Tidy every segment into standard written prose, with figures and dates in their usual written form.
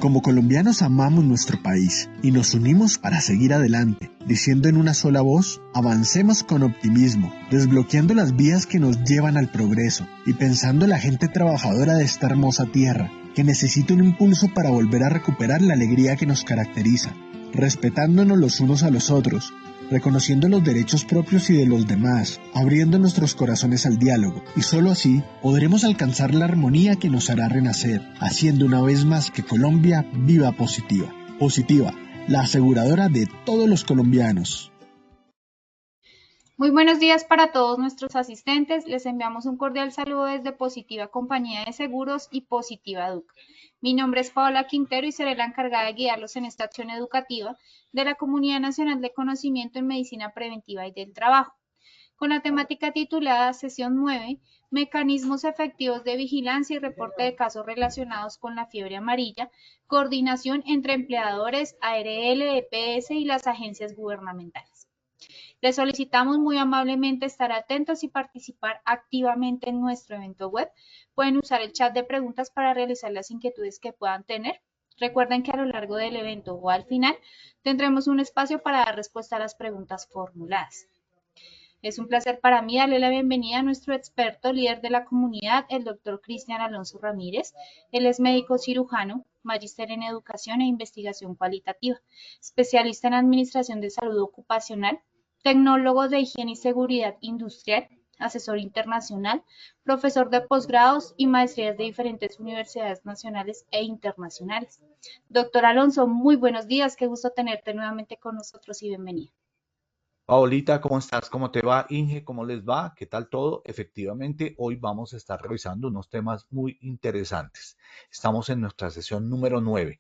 Como colombianos amamos nuestro país y nos unimos para seguir adelante, diciendo en una sola voz, avancemos con optimismo, desbloqueando las vías que nos llevan al progreso y pensando en la gente trabajadora de esta hermosa tierra, que necesita un impulso para volver a recuperar la alegría que nos caracteriza, respetándonos los unos a los otros, reconociendo los derechos propios y de los demás, abriendo nuestros corazones al diálogo, y solo así podremos alcanzar la armonía que nos hará renacer, haciendo una vez más que Colombia viva positiva. Positiva, la aseguradora de todos los colombianos. Muy buenos días para todos nuestros asistentes. Les enviamos un cordial saludo desde Positiva Compañía de Seguros y Positiva Educa. Mi nombre es Paola Quintero y seré la encargada de guiarlos en esta acción educativa de la Comunidad Nacional de Conocimiento en Medicina Preventiva y del Trabajo, con la temática titulada Sesión 9, Mecanismos efectivos de vigilancia y reporte de casos relacionados con la fiebre amarilla, coordinación entre empleadores, ARL, EPS y las agencias gubernamentales. Les solicitamos muy amablemente estar atentos y participar activamente en nuestro evento web. Pueden usar el chat de preguntas para realizar las inquietudes que puedan tener. Recuerden que a lo largo del evento o al final tendremos un espacio para dar respuesta a las preguntas formuladas. Es un placer para mí darle la bienvenida a nuestro experto líder de la comunidad, el doctor Cristian Alonso Ramírez. Él es médico cirujano, magíster en educación e investigación cualitativa, especialista en administración de salud ocupacional, tecnólogo de higiene y seguridad industrial, asesor internacional, profesor de posgrados y maestrías de diferentes universidades nacionales e internacionales. Doctor Alonso, muy buenos días, qué gusto tenerte nuevamente con nosotros y bienvenido. Paolita, ¿cómo estás? ¿Cómo te va? Inge, ¿cómo les va? ¿Qué tal todo? Efectivamente, hoy vamos a estar revisando unos temas muy interesantes. Estamos en nuestra sesión número 9.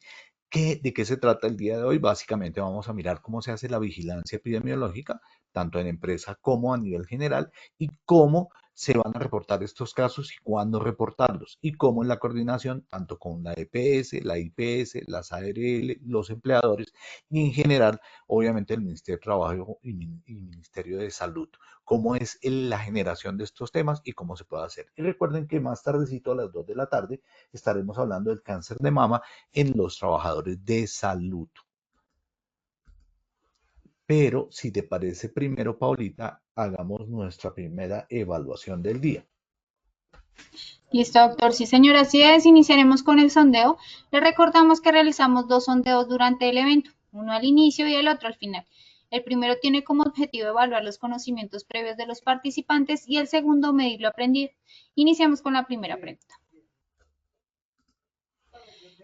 ¿De qué se trata el día de hoy? Básicamente vamos a mirar cómo se hace la vigilancia epidemiológica, tanto en empresa como a nivel general, y cómo se van a reportar estos casos y cuándo reportarlos, y cómo en la coordinación, tanto con la EPS, la IPS, las ARL, los empleadores, y en general, obviamente, el Ministerio de Trabajo y Ministerio de Salud, cómo es la generación de estos temas y cómo se puede hacer. Y recuerden que más tardecito, a las 2 de la tarde, estaremos hablando del cáncer de mama en los trabajadores de salud. Pero si te parece primero, Paulita, hagamos nuestra primera evaluación del día. Listo, doctor. Sí, señora, así es. Iniciaremos con el sondeo. Les recordamos que realizamos 2 sondeos durante el evento, uno al inicio y el otro al final. El primero tiene como objetivo evaluar los conocimientos previos de los participantes y el segundo medir lo aprendido. Iniciamos con la primera pregunta.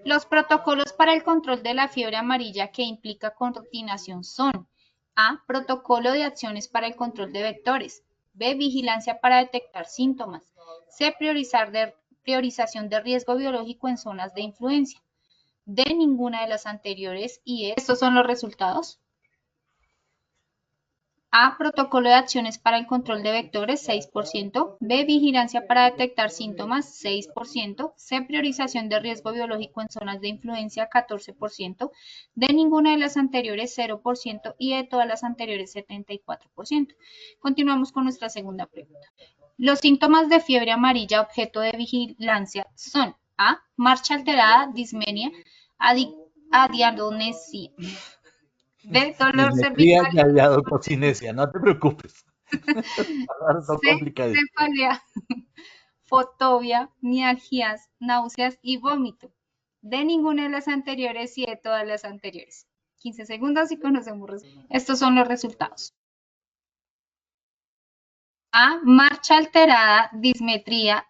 Los protocolos para el control de la fiebre amarilla que implica coordinación son: A. Protocolo de acciones para el control de vectores. B. Vigilancia para detectar síntomas. C. Priorización de riesgo biológico en zonas de influencia. D. Ninguna de las anteriores. Y estos son los resultados. A. Protocolo de acciones para el control de vectores, 6%. B. Vigilancia para detectar síntomas, 6%. C. Priorización de riesgo biológico en zonas de influencia, 14%. D. Ninguna de las anteriores, 0%. Y de todas las anteriores, 74%. Continuamos con nuestra segunda pregunta. Los síntomas de fiebre amarilla objeto de vigilancia son: A. Marcha alterada, dismenia, adiadonesia. B. Dolor Dismetría cervical. y adiadococinesia, no te preocupes. C. Cefalea, fotobia, mialgias, náuseas y vómito. De ninguna de las anteriores y de todas las anteriores. 15 segundos y conocemos resultados. Estos son los resultados. A. Marcha alterada, dismetría,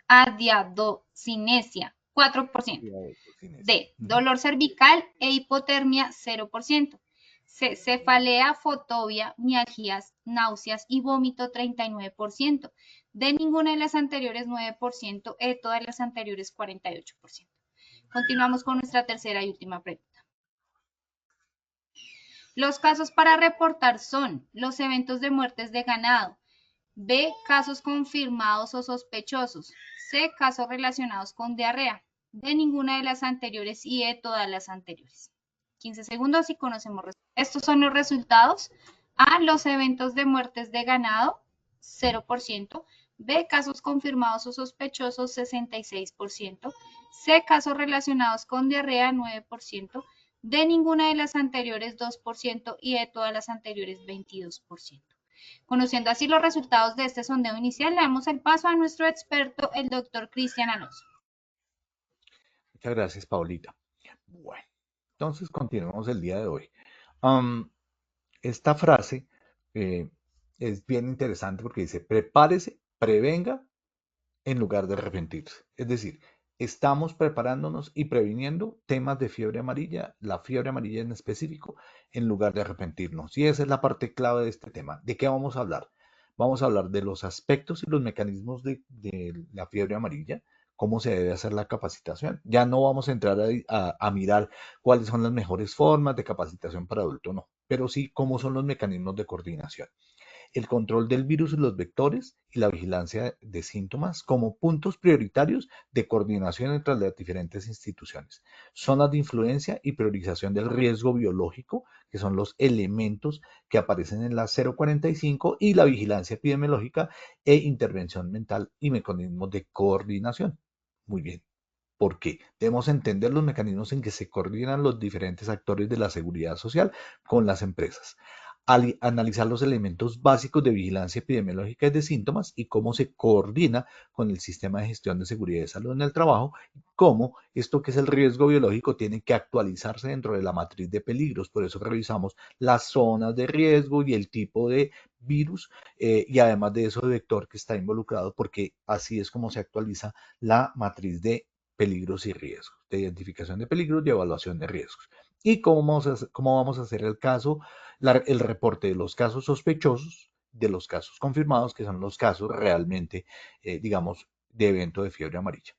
adiadocinesia, 4%. D. Dolor cervical e hipotermia, 0%. C. Cefalea, fotobia, mialgias, náuseas y vómito, 39%. De ninguna de las anteriores, 9%. De todas las anteriores, 48%. Continuamos con nuestra tercera y última pregunta. Los casos para reportar son: los eventos de muertes de ganado. B. Casos confirmados o sospechosos. C. Casos relacionados con diarrea. De ninguna de las anteriores y de todas las anteriores. 15 segundos y conocemos resultados. Estos son los resultados. A. Los eventos de muertes de ganado, 0%. B, casos confirmados o sospechosos, 66%. C, casos relacionados con diarrea, 9%. D, ninguna de las anteriores, 2%. Y de todas las anteriores, 22%. Conociendo así los resultados de este sondeo inicial, le damos el paso a nuestro experto, el doctor Cristian Alonso. Muchas gracias, Paulita. Bueno, entonces continuemos el día de hoy. Am, esta frase eh, es bien interesante porque dice, prepárese, prevenga en lugar de arrepentirse. Es decir, estamos preparándonos y previniendo temas de fiebre amarilla, la fiebre amarilla en específico, en lugar de arrepentirnos. Y esa es la parte clave de este tema. ¿De qué vamos a hablar? Vamos a hablar de los aspectos y los mecanismos de la fiebre amarilla, cómo se debe hacer la capacitación. Ya no vamos a entrar a mirar cuáles son las mejores formas de capacitación para adulto, no, pero sí cómo son los mecanismos de coordinación, el control del virus y los vectores y la vigilancia de síntomas como puntos prioritarios de coordinación entre las diferentes instituciones. Zonas de influencia y priorización del riesgo biológico, que son los elementos que aparecen en la 045, y la vigilancia epidemiológica e intervención mental y mecanismos de coordinación. Muy bien. ¿Por qué? Debemos entender los mecanismos en que se coordinan los diferentes actores de la seguridad social con las empresas. Analizar los elementos básicos de vigilancia epidemiológica y de síntomas y cómo se coordina con el sistema de gestión de seguridad y salud en el trabajo, cómo esto que es el riesgo biológico tiene que actualizarse dentro de la matriz de peligros. Por eso revisamos las zonas de riesgo y el tipo de virus y además de eso de vector que está involucrado, porque así es como se actualiza la matriz de peligros y riesgos, de identificación de peligros y evaluación de riesgos. ¿Y cómo vamos a hacer el caso, el reporte de los casos sospechosos, de los casos confirmados, que son los casos realmente, digamos, de evento de fiebre amarilla?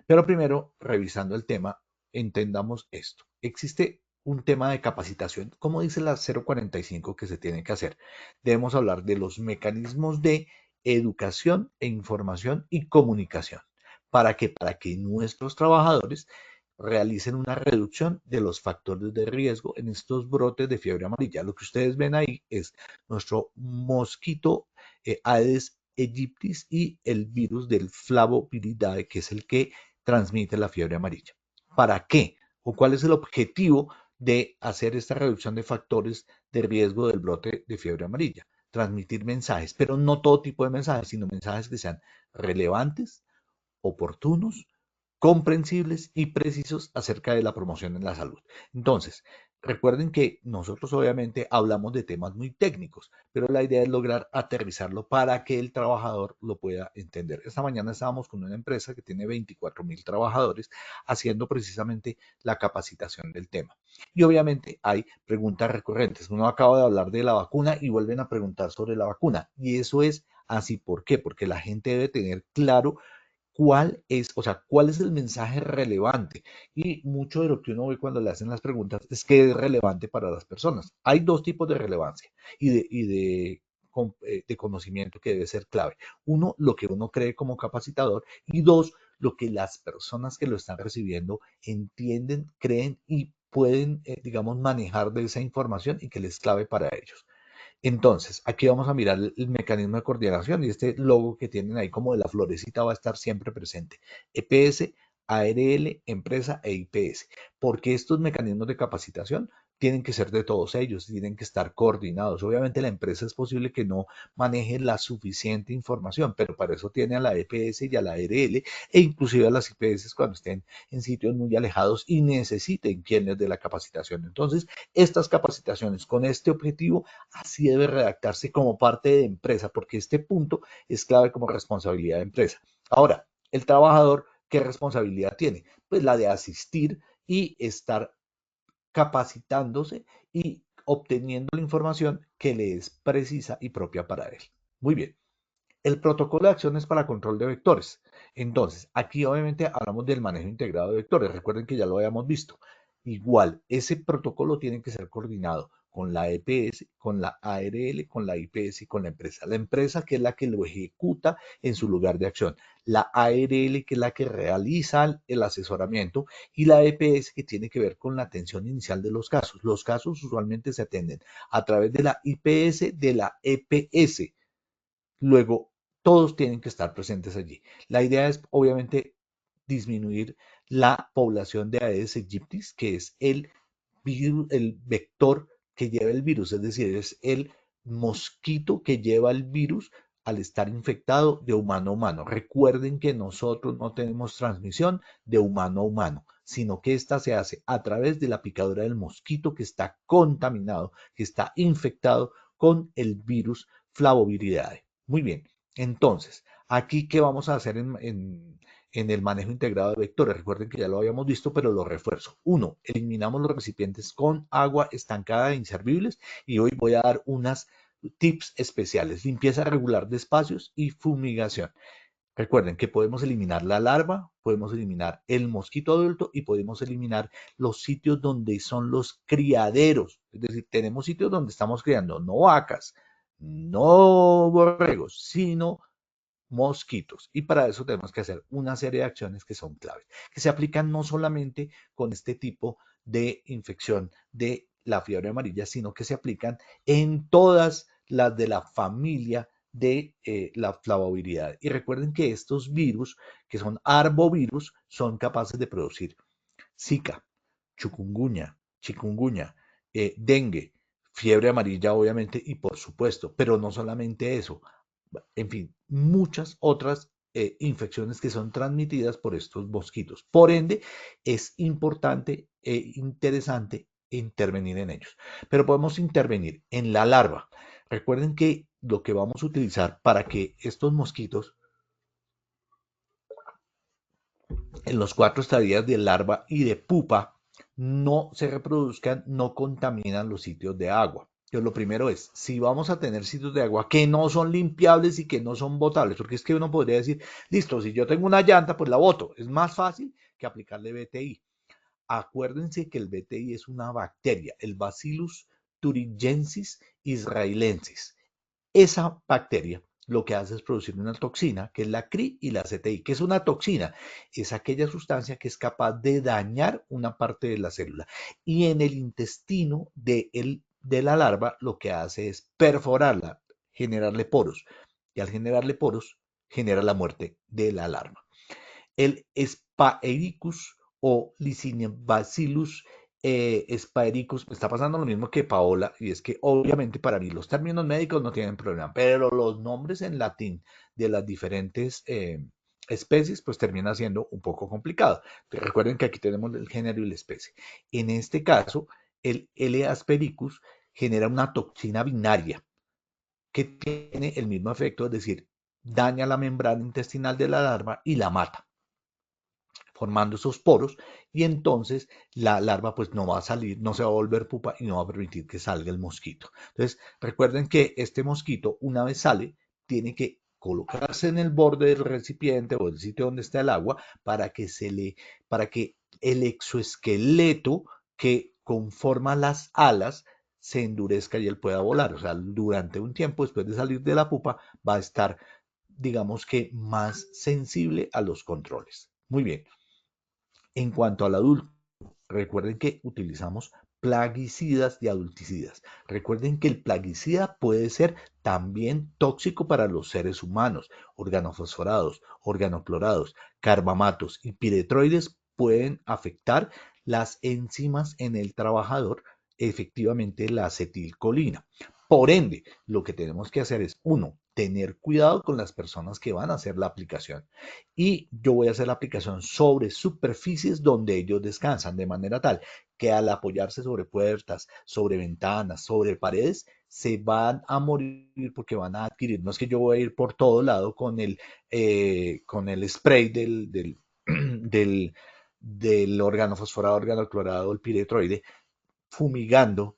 Pero primero, revisando el tema, entendamos esto. Existe un tema de capacitación, como dice la 045 que se tiene que hacer. Debemos hablar de los mecanismos de educación e información y comunicación. ¿Para qué? Para que nuestros trabajadores realicen una reducción de los factores de riesgo en estos brotes de fiebre amarilla. Lo que ustedes ven ahí es nuestro mosquito Aedes aegypti y el virus del Flavoviridae, que es el que transmite la fiebre amarilla. ¿Para qué? ¿O cuál es el objetivo de hacer esta reducción de factores de riesgo del brote de fiebre amarilla? Transmitir mensajes, pero no todo tipo de mensajes, sino mensajes que sean relevantes, oportunos, comprensibles y precisos acerca de la promoción en la salud. Entonces, recuerden que nosotros obviamente hablamos de temas muy técnicos, pero la idea es lograr aterrizarlo para que el trabajador lo pueda entender. Esta mañana estábamos con una empresa que tiene 24,000 trabajadores haciendo precisamente la capacitación del tema. Y obviamente hay preguntas recurrentes. Uno acaba de hablar de la vacuna y vuelven a preguntar sobre la vacuna. Y eso es así. ¿Por qué? Porque la gente debe tener claro cuál es el mensaje relevante. Y mucho de lo que uno ve cuando le hacen las preguntas es que es relevante para las personas. Hay dos tipos de relevancia y de conocimiento que debe ser clave. Uno, lo que uno cree como capacitador, y dos, lo que las personas que lo están recibiendo entienden, creen y pueden, digamos, manejar de esa información y que les es clave para ellos. Entonces, aquí vamos a mirar el mecanismo de coordinación y este logo que tienen ahí como de la florecita va a estar siempre presente. EPS, ARL, empresa e IPS. Porque estos mecanismos de capacitación tienen que ser de todos ellos, tienen que estar coordinados. Obviamente la empresa es posible que no maneje la suficiente información, pero para eso tiene a la EPS y a la ARL e inclusive a las IPS cuando estén en sitios muy alejados y necesiten quienes de la capacitación. Entonces, estas capacitaciones con este objetivo así debe redactarse como parte de empresa, porque este punto es clave como responsabilidad de empresa. Ahora, el trabajador, ¿qué responsabilidad tiene? Pues la de asistir y estar capacitándose y obteniendo la información que le es precisa y propia para él. Muy bien. El protocolo de acciones para control de vectores. Entonces, aquí obviamente hablamos del manejo integrado de vectores. Recuerden que ya lo habíamos visto. Igual, ese protocolo tiene que ser coordinado con la EPS, con la ARL, con la IPS y con la empresa. La empresa que es la que lo ejecuta en su lugar de acción. La ARL que es la que realiza el asesoramiento y la EPS que tiene que ver con la atención inicial de los casos. Los casos usualmente se atienden a través de la IPS, de la EPS. Luego, todos tienen que estar presentes allí. La idea es, obviamente, disminuir la población de Aedes aegypti, que es el vector que lleva el virus, es decir, es el mosquito que lleva el virus al estar infectado de humano a humano. Recuerden que nosotros no tenemos transmisión de humano a humano, sino que esta se hace a través de la picadura del mosquito que está contaminado, que está infectado con el virus Flavoviridae. Muy bien, entonces, aquí, ¿qué vamos a hacer en el manejo integrado de vectores? Recuerden que ya lo habíamos visto, pero lo refuerzo. Uno, eliminamos los recipientes con agua estancada e inservibles, y hoy voy a dar unas tips especiales: limpieza regular de espacios y fumigación. Recuerden que podemos eliminar la larva, podemos eliminar el mosquito adulto y podemos eliminar los sitios donde son los criaderos. Es decir, tenemos sitios donde estamos criando no vacas, no borregos, sino mosquitos. Y para eso tenemos que hacer una serie de acciones que son claves, que se aplican no solamente con este tipo de infección de la fiebre amarilla, sino que se aplican en todas las de la familia de la flavoviridae. Y recuerden que estos virus, que son arbovirus, son capaces de producir Zika, chikungunya, dengue, fiebre amarilla, obviamente, y por supuesto, pero no solamente eso, en fin, muchas otras infecciones que son transmitidas por estos mosquitos. Por ende, es importante e interesante intervenir en ellos. Pero podemos intervenir en la larva. Recuerden que lo que vamos a utilizar para que estos mosquitos, en los 4 estadios de larva y de pupa, no se reproduzcan, no contaminan los sitios de agua. Entonces, lo primero es, si vamos a tener sitios de agua que no son limpiables y que no son botables, porque es que uno podría decir, listo, si yo tengo una llanta, pues la boto. Es más fácil que aplicarle BTI. Acuérdense que el BTI es una bacteria, el Bacillus thuringiensis israelensis. Esa bacteria lo que hace es producir una toxina, que es la CRI y la CTI. ¿Qué es una toxina? Es aquella sustancia que es capaz de dañar una parte de la célula. Y en el intestino de la larva lo que hace es perforarla, generarle poros. Y al generarle poros, genera la muerte de la larva. El Spaericus o Licinibacillus Spaericus, me está pasando lo mismo que Paola, y es que obviamente para mí los términos médicos no tienen problema, pero los nombres en latín de las diferentes especies pues termina siendo un poco complicado. Entonces, recuerden que aquí tenemos el género y la especie. En este caso, el L. aspericus genera una toxina binaria que tiene el mismo efecto, es decir, daña la membrana intestinal de la larva y la mata, formando esos poros, y entonces la larva pues no va a salir, no se va a volver pupa y no va a permitir que salga el mosquito. Entonces recuerden que este mosquito, una vez sale, tiene que colocarse en el borde del recipiente o del sitio donde está el agua para que el exoesqueleto que conforma las alas se endurezca y él pueda volar. O sea, durante un tiempo después de salir de la pupa va a estar, digamos que, más sensible a los controles. Muy bien. En cuanto al adulto, recuerden que utilizamos plaguicidas y adulticidas. Recuerden que el plaguicida puede ser también tóxico para los seres humanos. Organofosforados, organoclorados, carbamatos y piretroides pueden afectar las enzimas en el trabajador, efectivamente la acetilcolina. Por ende, lo que tenemos que hacer es, uno, tener cuidado con las personas que van a hacer la aplicación. Y yo voy a hacer la aplicación sobre superficies donde ellos descansan, de manera tal que al apoyarse sobre puertas, sobre ventanas, sobre paredes, se van a morir porque van a adquirir. No es que yo voy a ir por todo lado con el spray del, del organofosforado, organoclorado, el piretroide, fumigando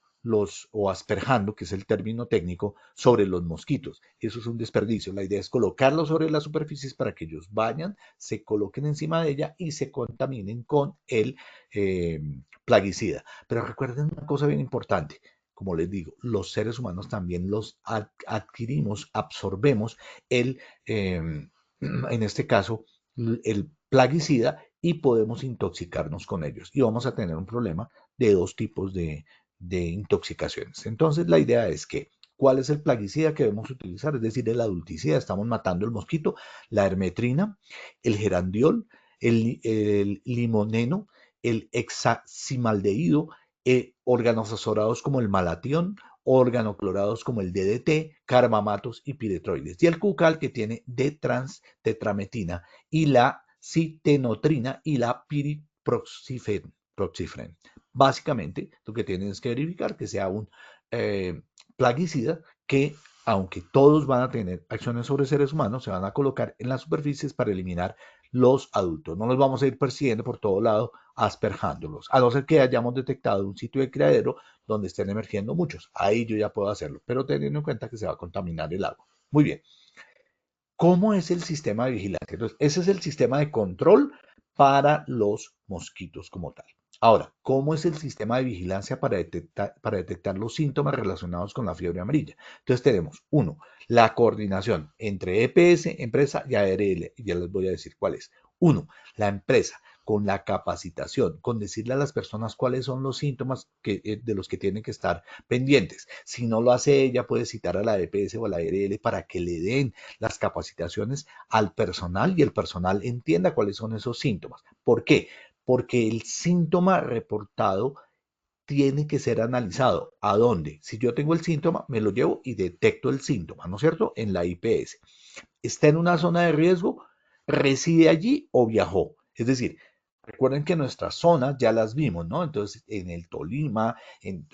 o asperjando, que es el término técnico, sobre los mosquitos. Eso es un desperdicio. La idea es colocarlos sobre las superficies para que ellos vayan, se coloquen encima de ella y se contaminen con el plaguicida. Pero recuerden una cosa bien importante. Como les digo, los seres humanos también los adquirimos, absorbemos en este caso, el plaguicida, y podemos intoxicarnos con ellos. Y vamos a tener un problema de dos tipos de intoxicaciones. Entonces, la idea es que ¿Cuál es el plaguicida que debemos utilizar? Es decir, el adulticida. Estamos matando el mosquito, la hermetrina, el gerandiol, el limoneno, el hexacimaldehído, órganos azorados como el malatión, organoclorados como el DDT, carbamatos y piretroides. Y el cucal que tiene D-trans-tetrametina y la citenotrina y la piriproxifeno. Básicamente, lo que tienes que verificar que sea un plaguicida que, aunque todos van a tener acciones sobre seres humanos, se van a colocar en las superficies para eliminar los adultos. No los vamos a ir persiguiendo por todo lado, asperjándolos, a no ser que hayamos detectado un sitio de criadero donde estén emergiendo muchos. Ahí yo ya puedo hacerlo, pero teniendo en cuenta que se va a contaminar el agua. Muy bien. ¿Cómo es el sistema de vigilancia? Entonces, ese es el sistema de control para los mosquitos como tal. Ahora, ¿cómo es el sistema de vigilancia para detectar los síntomas relacionados con la fiebre amarilla? Entonces tenemos, uno, la coordinación entre EPS, empresa y ARL. Ya les voy a decir cuál es. Uno, la empresa con la capacitación, con decirle a las personas cuáles son los síntomas de los que tienen que estar pendientes. Si no lo hace ella, puede citar a la EPS o a la ARL para que le den las capacitaciones al personal y el personal entienda cuáles son esos síntomas. ¿Por qué? Porque el síntoma reportado tiene que ser analizado. ¿A dónde? Si yo tengo el síntoma, me lo llevo y detecto el síntoma, ¿no es cierto? En la IPS. ¿Está en una zona de riesgo? ¿Reside allí o viajó? Es decir, recuerden que nuestras zonas ya las vimos, ¿no? Entonces, en el Tolima,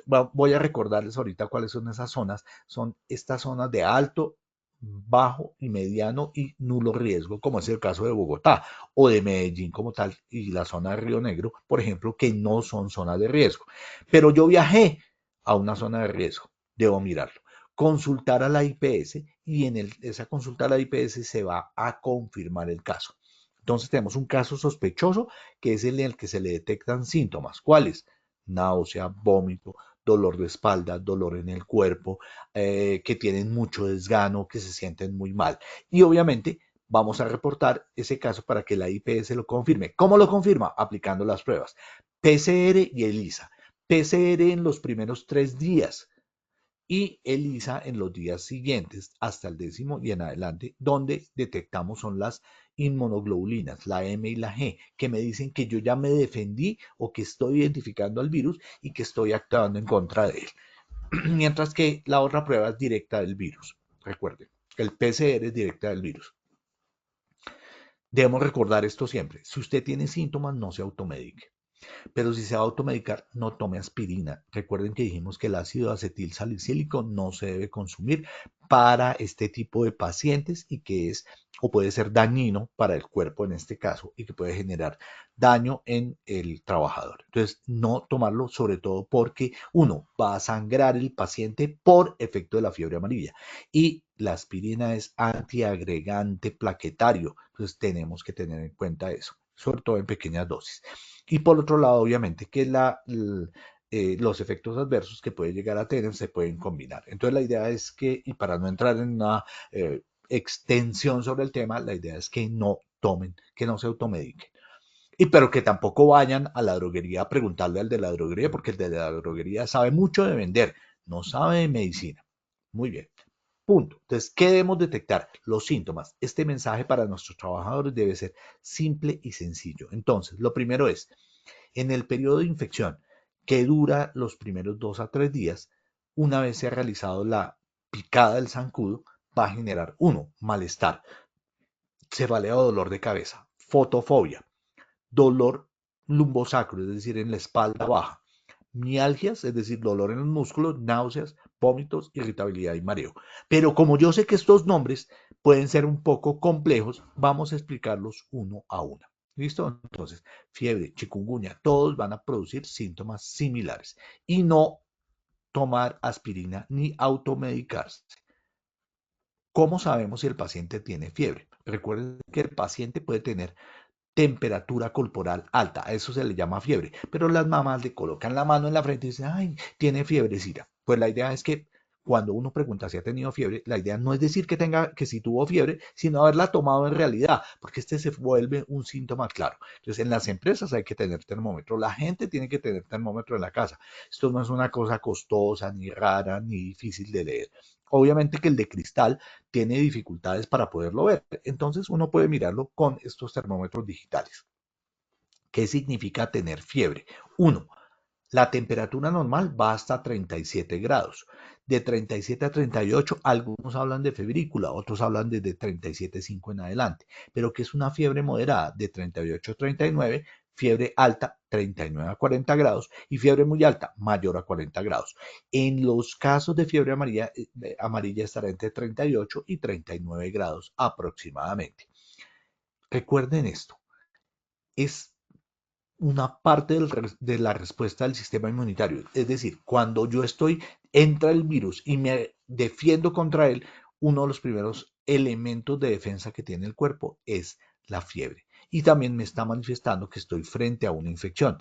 voy a recordarles ahorita cuáles son esas zonas. Son estas zonas de alto, bajo y mediano y nulo riesgo, como es el caso de Bogotá o de Medellín como tal y la zona de Río Negro, por ejemplo, que no son zonas de riesgo. Pero yo viajé a una zona de riesgo, debo mirarlo, consultar a la IPS y en esa consulta a la IPS se va a confirmar el caso. Entonces tenemos un caso sospechoso que es el en el que se le detectan síntomas. ¿Cuáles? Náusea, vómito, dolor de espalda, dolor en el cuerpo, que tienen mucho desgano, que se sienten muy mal. Y obviamente vamos a reportar ese caso para que la IPS lo confirme. ¿Cómo lo confirma? Aplicando las pruebas PCR y ELISA. PCR en los primeros 3 días y ELISA en los días siguientes hasta el 10º y en adelante, donde detectamos son las inmunoglobulinas, la M y la G, que me dicen que yo ya me defendí o que estoy identificando al virus y que estoy actuando en contra de él. Mientras que la otra prueba es directa del virus. Recuerden, el PCR es directa del virus. Debemos recordar esto siempre. Si usted tiene síntomas, no se automedique. Pero si se va a automedicar, no tome aspirina. Recuerden que dijimos que el ácido acetil salicílico no se debe consumir para este tipo de pacientes y que es o puede ser dañino para el cuerpo en este caso y que puede generar daño en el trabajador. Entonces, no tomarlo sobre todo porque uno va a sangrar el paciente por efecto de la fiebre amarilla y la aspirina es antiagregante plaquetario. Entonces, tenemos que tener en cuenta eso, sobre todo en pequeñas dosis. Y por otro lado, obviamente, que los efectos adversos que puede llegar a tener se pueden combinar. Entonces, la idea es que, y para no entrar en una extensión sobre el tema, la idea es que no tomen, que no se automediquen. Y pero que tampoco vayan a la droguería a preguntarle al de la droguería, porque el de la droguería sabe mucho de vender, no sabe de medicina. Muy bien. Punto. Entonces, ¿qué debemos detectar? Los síntomas. Este mensaje para nuestros trabajadores debe ser simple y sencillo. Entonces, lo primero es, en el periodo de infección, que dura los primeros 2 a 3 días, una vez se ha realizado la picada del zancudo, va a generar, uno, malestar, cefalea o dolor de cabeza, fotofobia, dolor lumbosacro, es decir, en la espalda baja, mialgias, es decir, dolor en los músculos, náuseas, vómitos, irritabilidad y mareo. Pero como yo sé que estos nombres pueden ser un poco complejos, vamos a explicarlos uno a uno. ¿Listo? Entonces, fiebre, chikungunya, todos van a producir síntomas similares y no tomar aspirina ni automedicarse. ¿Cómo sabemos si el paciente tiene fiebre? Recuerden que el paciente puede tener temperatura corporal alta, a eso se le llama fiebre, pero las mamás le colocan la mano en la frente y dicen, ay, tiene fiebrecita. Pues la idea es que cuando uno pregunta si ha tenido fiebre, la idea no es decir que tenga, que si tuvo fiebre, sino haberla tomado en realidad, porque este se vuelve un síntoma claro. Entonces, en las empresas hay que tener termómetro, la gente tiene que tener termómetro en la casa. Esto no es una cosa costosa, ni rara, ni difícil de leer. Obviamente que el de cristal tiene dificultades para poderlo ver, entonces uno puede mirarlo con estos termómetros digitales. ¿Qué significa tener fiebre? Uno, la temperatura normal va hasta 37 grados. De 37 a 38, algunos hablan de febrícula, otros hablan desde 37,5 en adelante. Pero que es una fiebre moderada de 38 a 39, fiebre alta 39 a 40 grados y fiebre muy alta mayor a 40 grados. En los casos de fiebre amarilla, amarilla estará entre 38 y 39 grados aproximadamente. Recuerden esto, es una parte de la respuesta del sistema inmunitario. Es decir, cuando yo entra el virus y me defiendo contra él, uno de los primeros elementos de defensa que tiene el cuerpo es la fiebre. Y también me está manifestando que estoy frente a una infección.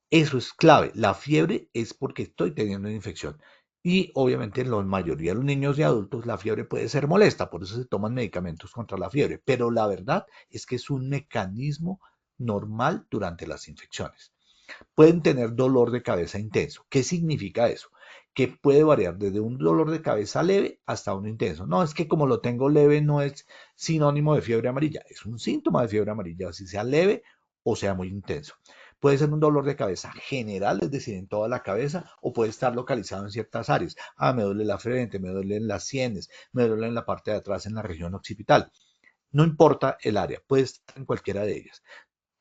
Eso es clave. La fiebre es porque estoy teniendo una infección. Y obviamente en la mayoría de los niños y adultos la fiebre puede ser molesta, por eso se toman medicamentos contra la fiebre. Pero la verdad es que es un mecanismo normal durante las infecciones. Pueden tener dolor de cabeza intenso. ¿Qué significa eso? Que puede variar desde un dolor de cabeza leve hasta uno intenso. No, es que como lo tengo leve no es sinónimo de fiebre amarilla, es un síntoma de fiebre amarilla, así sea leve o sea muy intenso. Puede ser un dolor de cabeza general, es decir, en toda la cabeza, o puede estar localizado en ciertas áreas. Ah, me duele la frente, me duele en las sienes, me duele en la parte de atrás, en la región occipital. No importa el área, puede estar en cualquiera de ellas.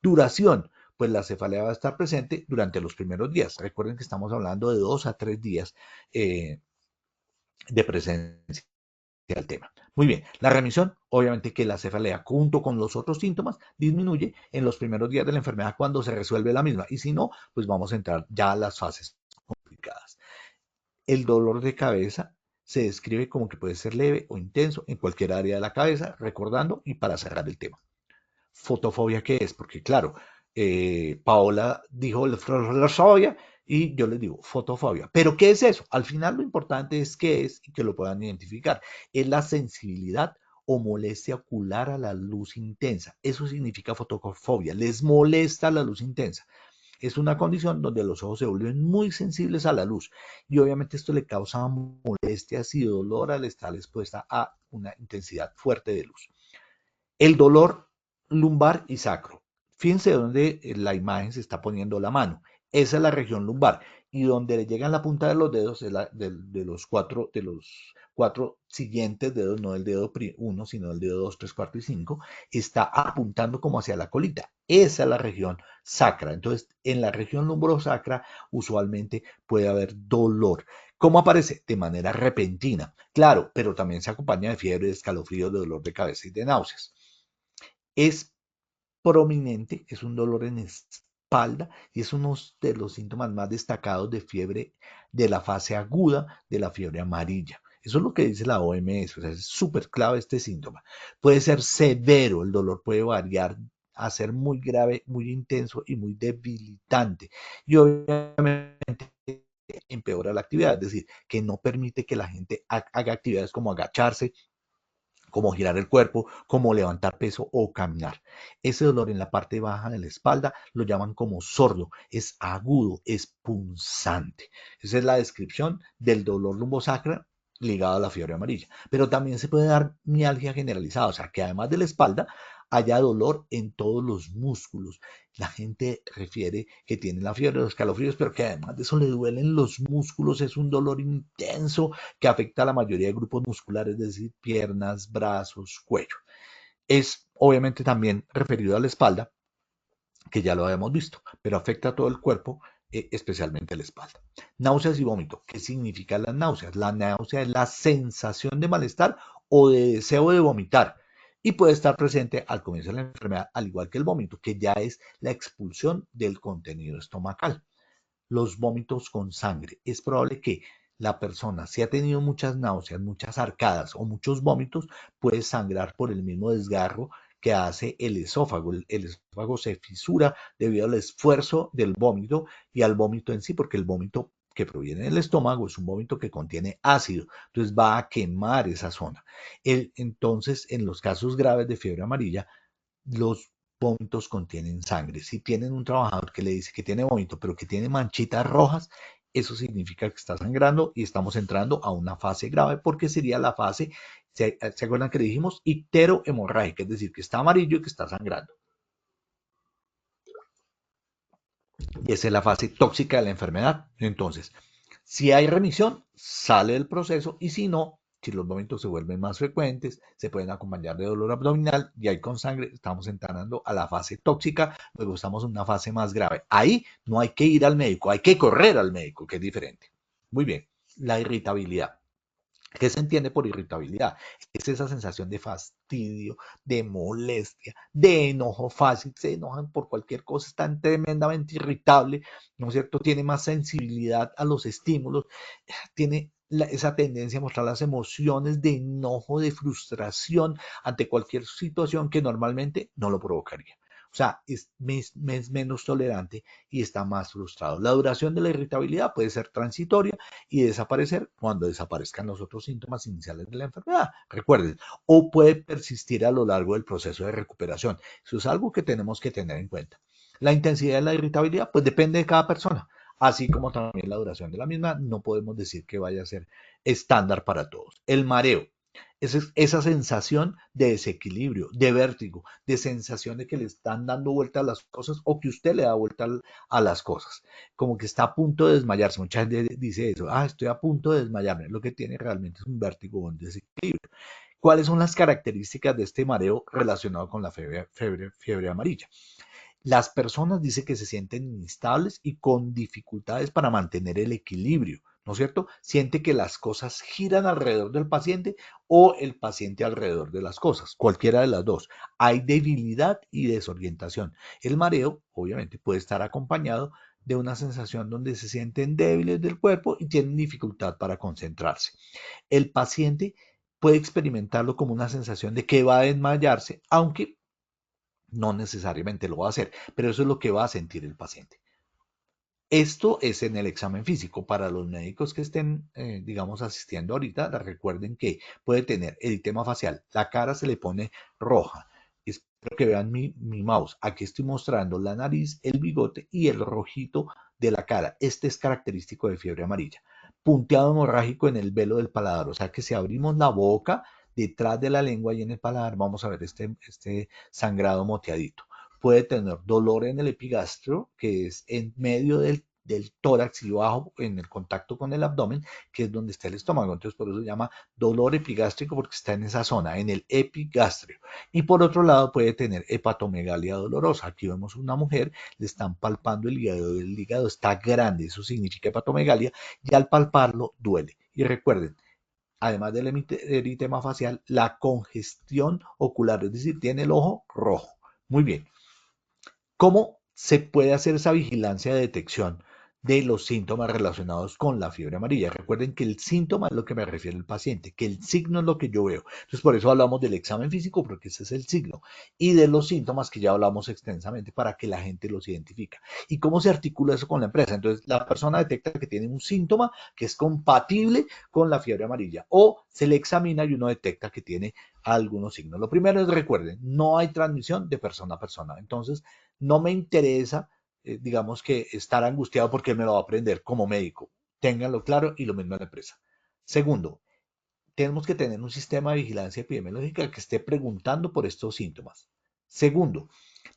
Duración, pues la cefalea va a estar presente durante los primeros días. Recuerden que estamos hablando de 2 a 3 días de presencia del tema. Muy bien, la remisión, obviamente que la cefalea junto con los otros síntomas disminuye en los primeros días de la enfermedad cuando se resuelve la misma y si no, pues vamos a entrar ya a las fases complicadas. El dolor de cabeza se describe como que puede ser leve o intenso en cualquier área de la cabeza, recordando y para cerrar el tema. ¿Fotofobia qué es? Porque claro, Paola dijo fotofobia y yo les digo fotofobia. ¿Pero qué es eso? Al final lo importante es qué es y que lo puedan identificar. Es la sensibilidad o molestia ocular a la luz intensa. Eso significa fotofobia. Les molesta la luz intensa. Es una condición donde los ojos se vuelven muy sensibles a la luz y obviamente esto le causa molestias y dolor al estar expuesta a una intensidad fuerte de luz. El dolor lumbar y sacro. Fíjense donde la imagen se está poniendo la mano. Esa es la región lumbar. Y donde le llegan la punta de los dedos de los cuatro siguientes dedos, no del dedo 1, sino del dedo 2, 3, 4 y 5, está apuntando como hacia la colita. Esa es la región sacra. Entonces, en la región lumbrosacra usualmente puede haber dolor. ¿Cómo aparece? De manera repentina. Claro, pero también se acompaña de fiebre, de escalofríos, de dolor de cabeza y de náuseas. Es prominente, es un dolor en espalda y es uno de los síntomas más destacados de fiebre de la fase aguda de la fiebre amarilla. Eso es lo que dice la OMS, o sea, es súper clave este síntoma. Puede ser severo, el dolor puede variar a ser muy grave, muy intenso y muy debilitante. Y obviamente empeora la actividad, es decir, que no permite que la gente haga actividades como agacharse, como girar el cuerpo, como levantar peso o caminar. Ese dolor en la parte baja de la espalda lo llaman como sordo, es agudo, es punzante. Esa es la descripción del dolor lumbosacral ligado a la fiebre amarilla. Pero también se puede dar mialgia generalizada, o sea, que además de la espalda haya dolor en todos los músculos. La gente refiere que tiene la fiebre, los escalofríos, pero que además de eso le duelen los músculos, es un dolor intenso que afecta a la mayoría de grupos musculares, es decir, piernas, brazos, cuello. Es obviamente también referido a la espalda, que ya lo habíamos visto, pero afecta a todo el cuerpo, especialmente la espalda. Náuseas y vómito. ¿Qué significa las náuseas? La náusea es la sensación de malestar o de deseo de vomitar y puede estar presente al comienzo de la enfermedad, al igual que el vómito, que ya es la expulsión del contenido estomacal. Los vómitos con sangre. Es probable que la persona, si ha tenido muchas náuseas, muchas arcadas o muchos vómitos, puede sangrar por el mismo desgarro que hace el esófago. El esófago se fisura debido al esfuerzo del vómito y al vómito en sí, porque el vómito que proviene del estómago es un vómito que contiene ácido, entonces va a quemar esa zona. Entonces, en los casos graves de fiebre amarilla, los vómitos contienen sangre. Si tienen un trabajador que le dice que tiene vómito, pero que tiene manchitas rojas, eso significa que está sangrando y estamos entrando a una fase grave porque sería la fase, ¿se acuerdan que le dijimos? Icterohemorrágica, es decir, que está amarillo y que está sangrando. Y esa es la fase tóxica de la enfermedad. Entonces, si hay remisión, sale del proceso y si no, si los vómitos se vuelven más frecuentes, se pueden acompañar de dolor abdominal y ahí con sangre estamos entrando a la fase tóxica, luego estamos en una fase más grave. Ahí no hay que ir al médico, hay que correr al médico, que es diferente. Muy bien, la irritabilidad. ¿Qué se entiende por irritabilidad? Es esa sensación de fastidio, de molestia, de enojo fácil, se enojan por cualquier cosa, están tremendamente irritable, ¿no es cierto? Tiene más sensibilidad a los estímulos, tiene esa tendencia a mostrar las emociones de enojo, de frustración ante cualquier situación que normalmente no lo provocaría. O sea, es menos tolerante y está más frustrado. La duración de la irritabilidad puede ser transitoria y desaparecer cuando desaparezcan los otros síntomas iniciales de la enfermedad. Recuerden, o puede persistir a lo largo del proceso de recuperación. Eso es algo que tenemos que tener en cuenta. La intensidad de la irritabilidad, pues depende de cada persona, así como también la duración de la misma. No podemos decir que vaya a ser estándar para todos. El mareo. Esa sensación de desequilibrio, de vértigo, de sensación de que le están dando vuelta a las cosas o que usted le da vuelta a las cosas, como que está a punto de desmayarse. Mucha gente dice eso, estoy a punto de desmayarme. Lo que tiene realmente es un vértigo o un desequilibrio. ¿Cuáles son las características de este mareo relacionado con la fiebre amarilla? Las personas dicen que se sienten instables y con dificultades para mantener el equilibrio, ¿no es cierto? Siente que las cosas giran alrededor del paciente o el paciente alrededor de las cosas, cualquiera de las dos. Hay debilidad y desorientación. El mareo, obviamente, puede estar acompañado de una sensación donde se sienten débiles del cuerpo y tienen dificultad para concentrarse. El paciente puede experimentarlo como una sensación de que va a desmayarse, aunque no necesariamente lo va a hacer, pero eso es lo que va a sentir el paciente. Esto es en el examen físico. Para los médicos que estén, digamos, asistiendo ahorita, recuerden que puede tener eritema facial, la cara se le pone roja. Espero que vean mi mouse. Aquí estoy mostrando la nariz, el bigote y el rojito de la cara. Este es característico de fiebre amarilla. Punteado hemorrágico en el velo del paladar, o sea que si abrimos la boca, detrás de la lengua y en el paladar, vamos a ver este sangrado moteadito. Puede tener dolor en el epigastrio, que es en medio del tórax y bajo en el contacto con el abdomen, que es donde está el estómago. Entonces, por eso se llama dolor epigástrico, porque está en esa zona, en el epigastrio. Y por otro lado, puede tener hepatomegalia dolorosa. Aquí vemos una mujer, le están palpando el hígado está grande, eso significa hepatomegalia, y al palparlo duele. Y recuerden, además del eritema facial, la congestión ocular, es decir, tiene el ojo rojo. Muy bien. ¿Cómo se puede hacer esa vigilancia de detección de los síntomas relacionados con la fiebre amarilla? Recuerden que el síntoma es lo que me refiere el paciente, que el signo es lo que yo veo. Entonces, por eso hablamos del examen físico, porque ese es el signo, y de los síntomas que ya hablamos extensamente para que la gente los identifica. ¿Y cómo se articula eso con la empresa? Entonces, la persona detecta que tiene un síntoma que es compatible con la fiebre amarilla, o se le examina y uno detecta que tiene algunos signos. Lo primero es, recuerden, no hay transmisión de persona a persona. Entonces, no me interesa, digamos que estar angustiado porque él me lo va a aprender como médico. Ténganlo claro y lo mismo en la empresa. Segundo, tenemos que tener un sistema de vigilancia epidemiológica que esté preguntando por estos síntomas. Segundo,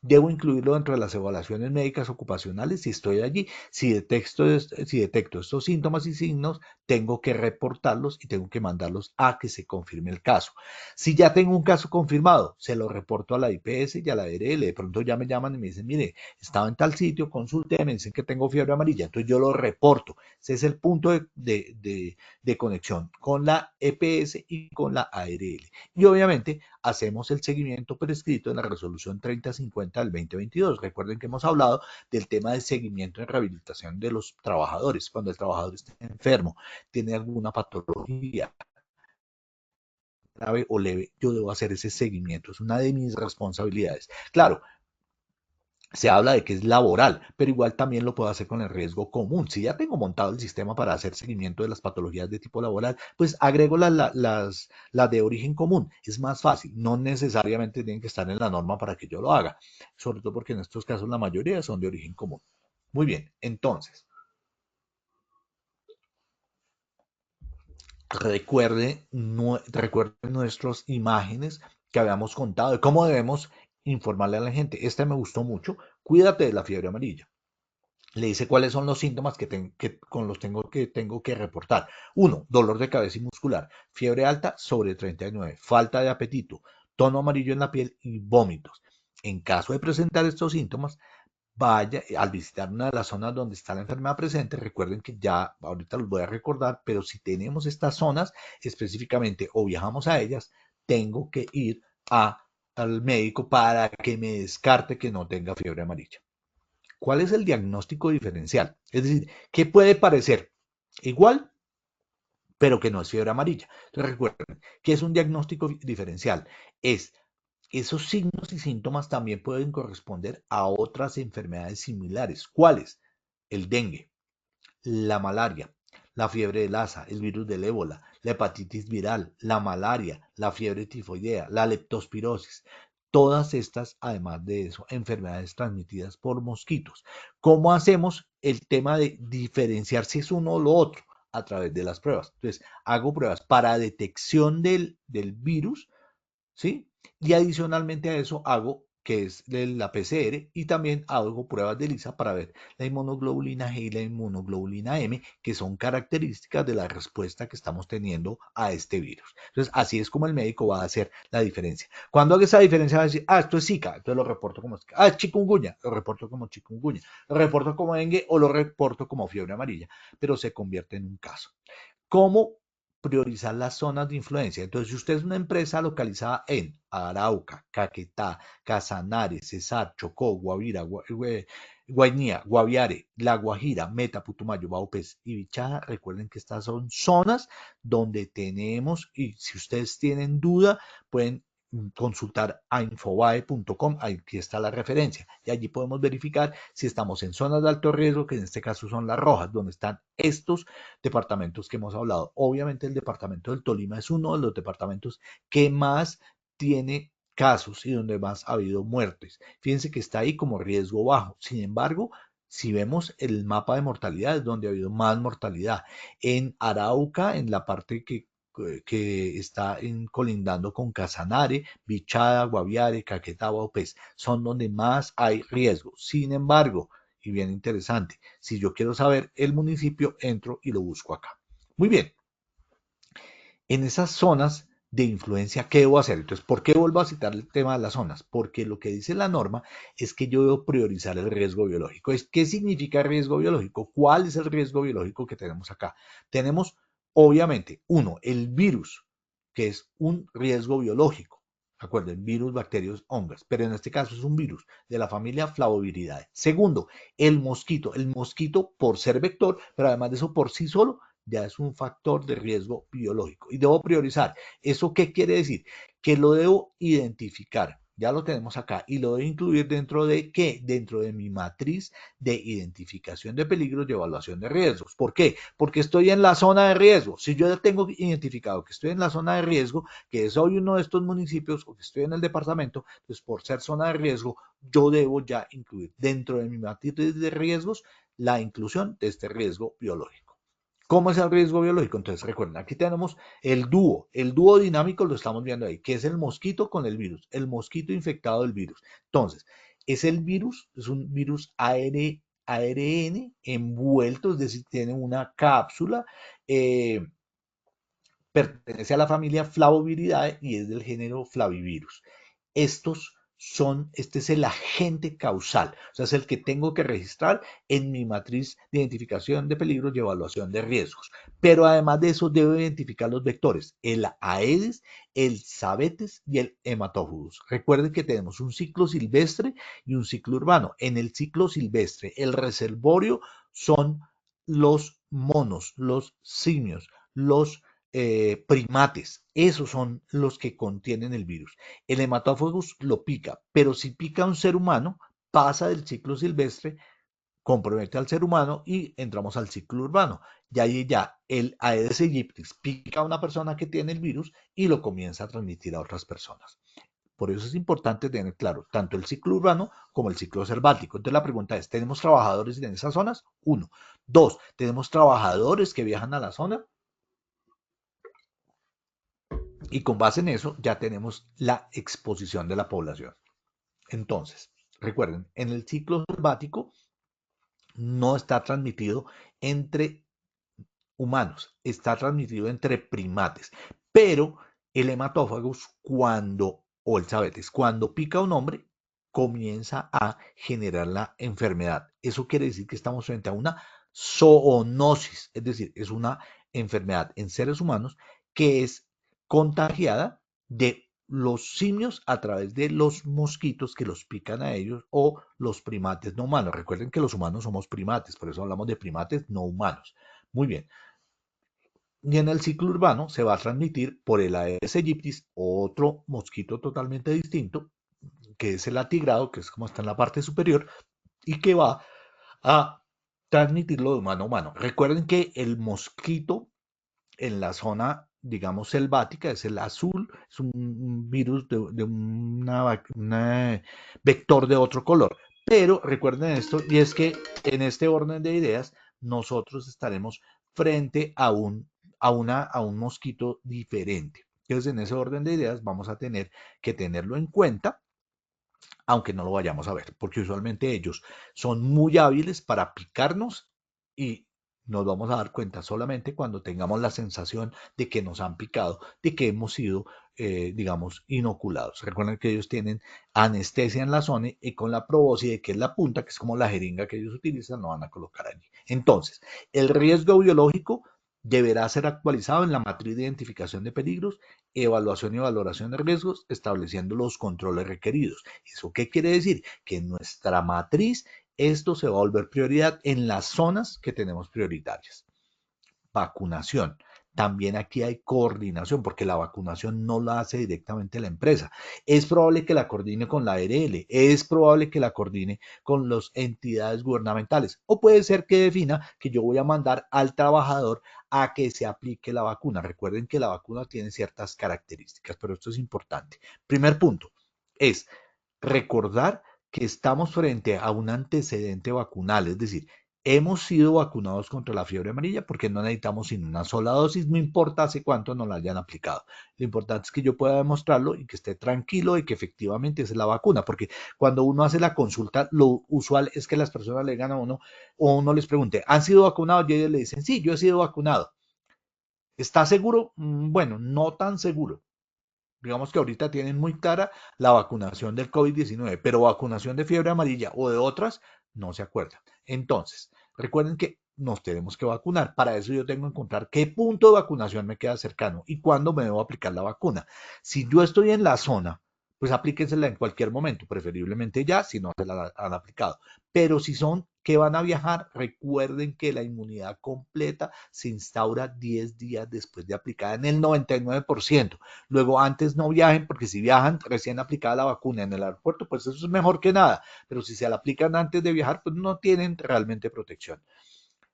debo incluirlo dentro de las evaluaciones médicas ocupacionales si estoy allí. Si detecto estos síntomas y signos, tengo que reportarlos y tengo que mandarlos a que se confirme el caso. Si ya tengo un caso confirmado, se lo reporto a la IPS y a la ARL. De pronto ya me llaman y me dicen, mire, estaba en tal sitio, consulte, me dicen que tengo fiebre amarilla. Entonces yo lo reporto. Ese es el punto de conexión con la EPS y con la ARL. Y obviamente hacemos el seguimiento prescrito en la resolución 3050 del 2022. Recuerden que hemos hablado del tema de seguimiento y rehabilitación de los trabajadores. Cuando el trabajador está enfermo, tiene alguna patología grave o leve, yo debo hacer ese seguimiento. Es una de mis responsabilidades. Claro, se habla de que es laboral, pero igual también lo puedo hacer con el riesgo común. Si ya tengo montado el sistema para hacer seguimiento de las patologías de tipo laboral, pues agrego las de origen común. Es más fácil. No necesariamente tienen que estar en la norma para que yo lo haga, sobre todo porque en estos casos la mayoría son de origen común. Muy bien, entonces, recuerden nuestras imágenes que habíamos contado de cómo debemos informarle a la gente. Esta me gustó mucho. Cuídate de la fiebre amarilla. Le dice cuáles son los síntomas con los tengo que reportar. 1. Dolor de cabeza y muscular. Fiebre alta sobre 39. Falta de apetito. Tono amarillo en la piel y vómitos. En caso de presentar estos síntomas, vaya al visitar una de las zonas donde está la enfermedad presente. Recuerden que ya ahorita los voy a recordar, pero si tenemos estas zonas específicamente o viajamos a ellas, tengo que ir al médico para que me descarte que no tenga fiebre amarilla. ¿Cuál es el diagnóstico diferencial? Es decir, ¿qué puede parecer igual, pero que no es fiebre amarilla? Entonces recuerden, ¿qué es un diagnóstico diferencial? Es esos signos y síntomas también pueden corresponder a otras enfermedades similares. ¿Cuáles? El dengue, la malaria, la fiebre de Lassa, el virus del ébola, la hepatitis viral, la malaria, la fiebre tifoidea, la leptospirosis. Todas estas, además de eso, enfermedades transmitidas por mosquitos. ¿Cómo hacemos el tema de diferenciar si es uno o lo otro? A través de las pruebas. Entonces, hago pruebas para detección del virus, ¿sí? Y adicionalmente a eso hago que es la PCR y también hago pruebas de ELISA para ver la inmunoglobulina G y la inmunoglobulina M, que son características de la respuesta que estamos teniendo a este virus. Entonces, así es como el médico va a hacer la diferencia. Cuando haga esa diferencia va a decir, esto es Zika, entonces lo reporto como Zika. Es chikungunya, lo reporto como chikungunya. Lo reporto como dengue o lo reporto como fiebre amarilla, pero se convierte en un caso. ¿Cómo priorizar las zonas de influencia? Entonces, si usted es una empresa localizada en Arauca, Caquetá, Casanare, Cesar, Chocó, Guavira, Guainía, Guaviare, La Guajira, Meta, Putumayo, Baupés y Bichada, recuerden que estas son zonas donde tenemos, y si ustedes tienen duda, pueden consultar a infobae.com, aquí está la referencia, y allí podemos verificar si estamos en zonas de alto riesgo, que en este caso son las rojas, donde están estos departamentos que hemos hablado. Obviamente el departamento del Tolima es uno de los departamentos que más tiene casos y donde más ha habido muertes. Fíjense que está ahí como riesgo bajo. Sin embargo, si vemos el mapa de mortalidad, es donde ha habido más mortalidad. En Arauca, en la parte que está colindando con Casanare, Bichada, Guaviare, Caquetá, Baupés, son donde más hay riesgo. Sin embargo, y bien interesante, si yo quiero saber el municipio, entro y lo busco acá. Muy bien, en esas zonas de influencia, ¿qué debo hacer? Entonces, ¿por qué vuelvo a citar el tema de las zonas? Porque lo que dice la norma es que yo debo priorizar el riesgo biológico. ¿Qué significa riesgo biológico? ¿Cuál es el riesgo biológico que tenemos acá? Tenemos, obviamente, uno, el virus, que es un riesgo biológico. Acuerden, virus, bacterias, hongos, pero en este caso es un virus de la familia Flavoviridae. Segundo, el mosquito por ser vector, pero además de eso por sí solo ya es un factor de riesgo biológico y debo priorizar. ¿Eso qué quiere decir? Que lo debo identificar. Ya lo tenemos acá y lo debo incluir dentro de ¿qué? Dentro de mi matriz de identificación de peligros y evaluación de riesgos. ¿Por qué? Porque estoy en la zona de riesgo. Si yo ya tengo identificado que estoy en la zona de riesgo, que soy uno de estos municipios o que estoy en el departamento, pues por ser zona de riesgo, yo debo ya incluir dentro de mi matriz de riesgos la inclusión de este riesgo biológico. ¿Cómo es el riesgo biológico? Entonces recuerden, aquí tenemos el dúo dinámico lo estamos viendo ahí, que es el mosquito con el virus, el mosquito infectado del virus. Entonces, es el virus, es un virus ARN envuelto, es decir, tiene una cápsula, pertenece a la familia Flavoviridae y es del género Flavivirus. Este es el agente causal, o sea, es el que tengo que registrar en mi matriz de identificación de peligros y evaluación de riesgos. Pero además de eso, debo identificar los vectores, el Aedes, el Sabetes y el Hematófugos. Recuerden que tenemos un ciclo silvestre y un ciclo urbano. En el ciclo silvestre, el reservorio son los monos, los simios, los primates. Esos son los que contienen el virus. El hematófagus lo pica, pero si pica a un ser humano, pasa del ciclo silvestre, compromete al ser humano y entramos al ciclo urbano. Y ahí ya el Aedes aegypti pica a una persona que tiene el virus y lo comienza a transmitir a otras personas. Por eso es importante tener claro tanto el ciclo urbano como el ciclo selvático. Entonces la pregunta es, ¿tenemos trabajadores en esas zonas? Uno. Dos, ¿tenemos trabajadores que viajan a la zona? Y con base en eso ya tenemos la exposición de la población. Entonces, recuerden, en el ciclo selvático no está transmitido entre humanos, está transmitido entre primates, pero el hematófagus o el Chabetes, cuando pica a un hombre, comienza a generar la enfermedad. Eso quiere decir que estamos frente a una zoonosis, es decir, es una enfermedad en seres humanos que es contagiada de los simios a través de los mosquitos que los pican a ellos o los primates no humanos. Recuerden que los humanos somos primates, por eso hablamos de primates no humanos. Muy bien. Y en el ciclo urbano se va a transmitir por el Aedes aegyptis, otro mosquito totalmente distinto, que es el atigrado, que es como está en la parte superior, y que va a transmitirlo de humano a humano. Recuerden que el mosquito en la zona, digamos, selvática es el azul, es un virus de una vector de otro color. Pero recuerden esto, y es que en este orden de ideas, nosotros estaremos frente a un mosquito diferente. Entonces, en ese orden de ideas, vamos a tener que tenerlo en cuenta, aunque no lo vayamos a ver, porque usualmente ellos son muy hábiles para picarnos y nos vamos a dar cuenta solamente cuando tengamos la sensación de que nos han picado, de que hemos sido, digamos, inoculados. Recuerden que ellos tienen anestesia en la zona y con la probóscide, que es la punta, que es como la jeringa que ellos utilizan, no van a colocar allí. Entonces, el riesgo biológico deberá ser actualizado en la matriz de identificación de peligros, evaluación y valoración de riesgos, estableciendo los controles requeridos. ¿Eso qué quiere decir? Que en nuestra matriz esto se va a volver prioridad en las zonas que tenemos prioritarias. Vacunación. También aquí hay coordinación, porque la vacunación no la hace directamente la empresa. Es probable que la coordine con la ARL, es probable que la coordine con las entidades gubernamentales, o puede ser que defina que yo voy a mandar al trabajador a que se aplique la vacuna. Recuerden que la vacuna tiene ciertas características, pero esto es importante. Primer punto es recordar que estamos frente a un antecedente vacunal, es decir, hemos sido vacunados contra la fiebre amarilla porque no necesitamos sin una sola dosis, no importa hace cuánto nos la hayan aplicado. Lo importante es que yo pueda demostrarlo y que esté tranquilo de que efectivamente es la vacuna, porque cuando uno hace la consulta, lo usual es que las personas le digan a uno o uno les pregunte, ¿han sido vacunados? Y ellos le dicen, sí, yo he sido vacunado. ¿Está seguro? Bueno, no tan seguro. Digamos que ahorita tienen muy clara la vacunación del COVID-19, pero vacunación de fiebre amarilla o de otras no se acuerdan. Entonces, recuerden que nos tenemos que vacunar. Para eso yo tengo que encontrar qué punto de vacunación me queda cercano y cuándo me debo aplicar la vacuna. Si yo estoy en la zona, pues aplíquensela en cualquier momento, preferiblemente ya, si no se la han aplicado. Pero si son que van a viajar, recuerden que la inmunidad completa se instaura 10 días después de aplicada en el 99%. Luego, antes no viajen, porque si viajan recién aplicada la vacuna en el aeropuerto, pues eso es mejor que nada. Pero si se la aplican antes de viajar, pues no tienen realmente protección.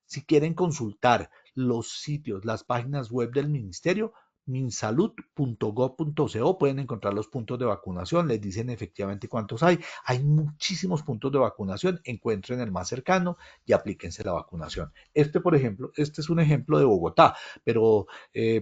Si quieren consultar los sitios, las páginas web del ministerio, minsalud.gov.co, pueden encontrar los puntos de vacunación, les dicen efectivamente cuántos hay. Hay muchísimos puntos de vacunación, encuentren el más cercano y aplíquense la vacunación. Por ejemplo, este es un ejemplo de Bogotá, pero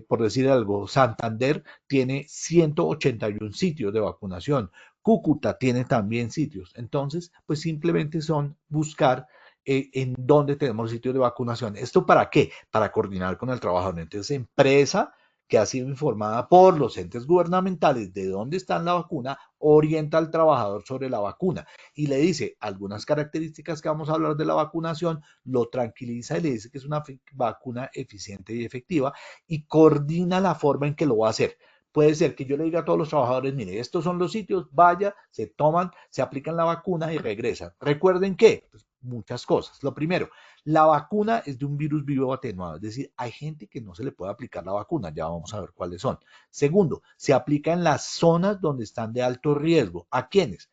por decir algo, Santander tiene 181 sitios de vacunación. Cúcuta tiene también sitios. Entonces, pues simplemente son buscar en dónde tenemos sitios de vacunación. ¿Esto para qué? Para coordinar con el trabajador. Entonces, empresa que ha sido informada por los entes gubernamentales de dónde está la vacuna, orienta al trabajador sobre la vacuna y le dice algunas características que vamos a hablar de la vacunación, lo tranquiliza y le dice que es una vacuna eficiente y efectiva y coordina la forma en que lo va a hacer. Puede ser que yo le diga a todos los trabajadores, mire, estos son los sitios, vaya, se toman, se aplican la vacuna y regresan. Recuerden que, pues, muchas cosas. Lo primero, la vacuna es de un virus vivo atenuado, es decir, hay gente que no se le puede aplicar la vacuna, ya vamos a ver cuáles son. Segundo, se aplica en las zonas donde están de alto riesgo. ¿A quiénes?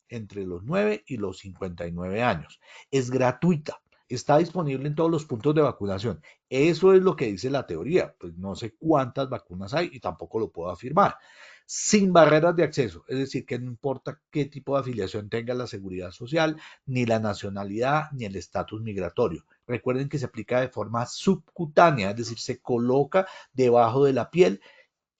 Entre los 9 y los 59 años. Es gratuita. Está disponible en todos los puntos de vacunación. Eso es lo que dice la teoría. Pues no sé cuántas vacunas hay y tampoco lo puedo afirmar. Sin barreras de acceso, es decir, que no importa qué tipo de afiliación tenga la seguridad social, ni la nacionalidad, ni el estatus migratorio. Recuerden que se aplica de forma subcutánea, es decir, se coloca debajo de la piel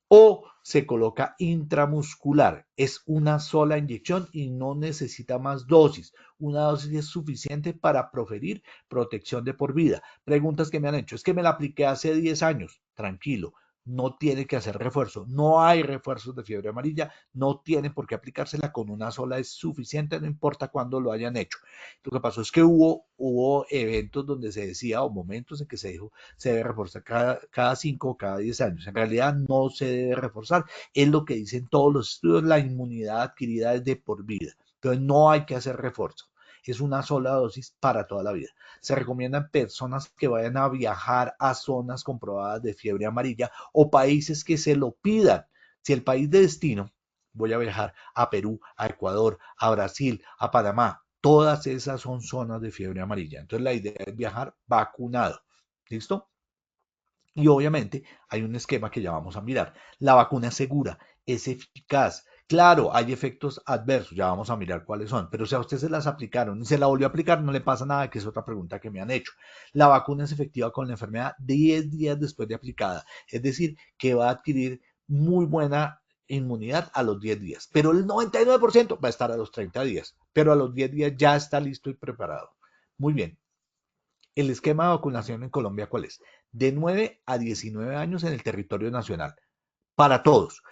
o se coloca intramuscular. Es una sola inyección y no necesita más dosis. Una dosis es suficiente para proferir protección de por vida. Preguntas que me han hecho. Es que me la apliqué hace 10 años. Tranquilo. No tiene que hacer refuerzo. No hay refuerzos de fiebre amarilla. No tienen por qué aplicársela. Con una sola es suficiente. No importa cuándo lo hayan hecho. Lo que pasó es que hubo eventos donde se decía, o momentos en que se dijo, se debe reforzar cada 5 o cada 10 años. En realidad no se debe reforzar. Es lo que dicen todos los estudios. La inmunidad adquirida es de por vida. Entonces no hay que hacer refuerzo. Es una sola dosis para toda la vida. Se recomiendan personas que vayan a viajar a zonas comprobadas de fiebre amarilla o países que se lo pidan. Si el país de destino, voy a viajar a Perú, a Ecuador, a Brasil, a Panamá, todas esas son zonas de fiebre amarilla. Entonces la idea es viajar vacunado. ¿Listo? Y obviamente hay un esquema que ya vamos a mirar. La vacuna es segura, es eficaz. Claro, hay efectos adversos, ya vamos a mirar cuáles son, pero si a usted se las aplicaron y se la volvió a aplicar, no le pasa nada, que es otra pregunta que me han hecho. La vacuna es efectiva con la enfermedad 10 días después de aplicada, es decir, que va a adquirir muy buena inmunidad a los 10 días, pero el 99% va a estar a los 30 días, pero a los 10 días ya está listo y preparado. Muy bien, el esquema de vacunación en Colombia, ¿cuál es? De 9 a 19 años en el territorio nacional, para todos,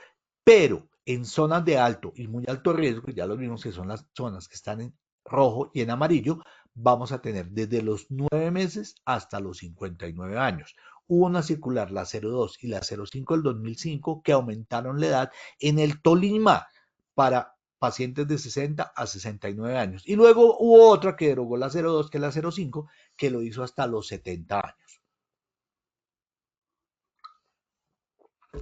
pero en zonas de alto y muy alto riesgo, ya lo vimos que son las zonas que están en rojo y en amarillo, vamos a tener desde los 9 meses hasta los 59 años. Hubo una circular, la 02 y la 05 del 2005, que aumentaron la edad en el Tolima para pacientes de 60 a 69 años. Y luego hubo otra que derogó la 02, que es la 05, que lo hizo hasta los 70 años.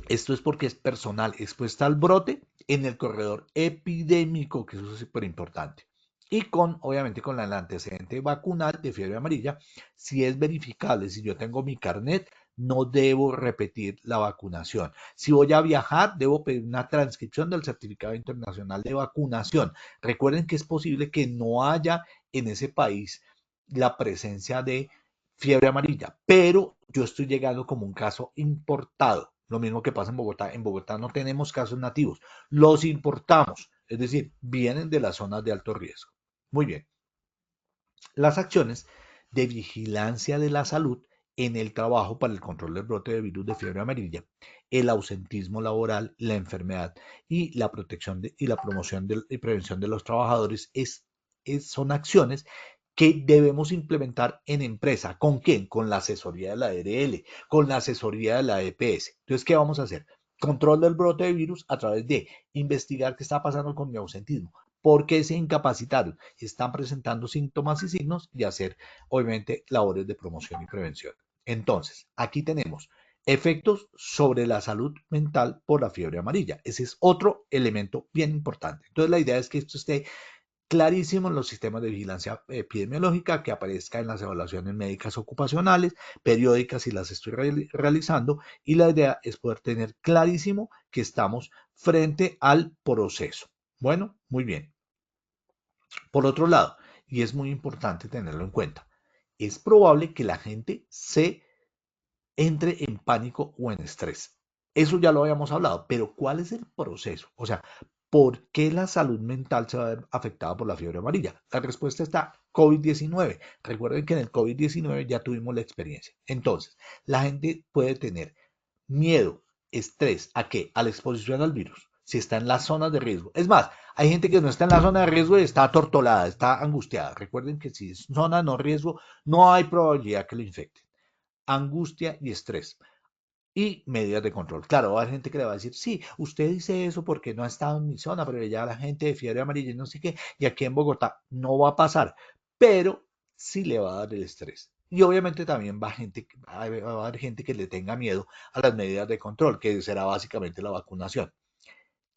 Esto es porque es personal expuesta al brote en el corredor epidémico, que eso es súper importante. Y obviamente, con el antecedente vacunal de fiebre amarilla, si es verificable, si yo tengo mi carnet, no debo repetir la vacunación. Si voy a viajar, debo pedir una transcripción del certificado internacional de vacunación. Recuerden que es posible que no haya en ese país la presencia de fiebre amarilla, pero yo estoy llegando como un caso importado. Lo mismo que pasa en Bogotá. En Bogotá no tenemos casos nativos, los importamos, es decir, vienen de las zonas de alto riesgo. Muy bien. Las acciones de vigilancia de la salud en el trabajo para el control del brote de virus de fiebre amarilla, el ausentismo laboral, la enfermedad y la protección y la promoción y prevención de los trabajadores son acciones que debemos implementar en empresa. ¿Con quién? Con la asesoría de la ARL, con la asesoría de la EPS. Entonces, ¿qué vamos a hacer? Control del brote de virus a través de investigar qué está pasando con mi ausentismo, por qué se incapacitaron, están presentando síntomas y signos, y hacer, obviamente, labores de promoción y prevención. Entonces, aquí tenemos efectos sobre la salud mental por la fiebre amarilla. Ese es otro elemento bien importante. Entonces, la idea es que esto esté clarísimo en los sistemas de vigilancia epidemiológica, que aparezca en las evaluaciones médicas ocupacionales, periódicas, si las estoy realizando, y la idea es poder tener clarísimo que estamos frente al proceso. Bueno, muy bien. Por otro lado, y es muy importante tenerlo en cuenta, es probable que la gente se entre en pánico o en estrés. Eso ya lo habíamos hablado, pero ¿cuál es el proceso? O sea, ¿por qué la salud mental se va a ver afectada por la fiebre amarilla? La respuesta está COVID-19. Recuerden que en el COVID-19 ya tuvimos la experiencia. Entonces, la gente puede tener miedo, estrés, ¿a qué? A la exposición al virus, si está en las zonas de riesgo. Es más, hay gente que no está en la zona de riesgo y está atortolada, está angustiada. Recuerden que si es zona no riesgo, no hay probabilidad que lo infecten. Angustia y estrés. Y medidas de control. Claro, va a haber gente que le va a decir, sí, usted dice eso porque no ha estado en mi zona, pero ya la gente de fiebre amarilla y no sé qué, y aquí en Bogotá no va a pasar, pero sí le va a dar el estrés. Y obviamente también va a haber gente que le tenga miedo a las medidas de control, que será básicamente la vacunación.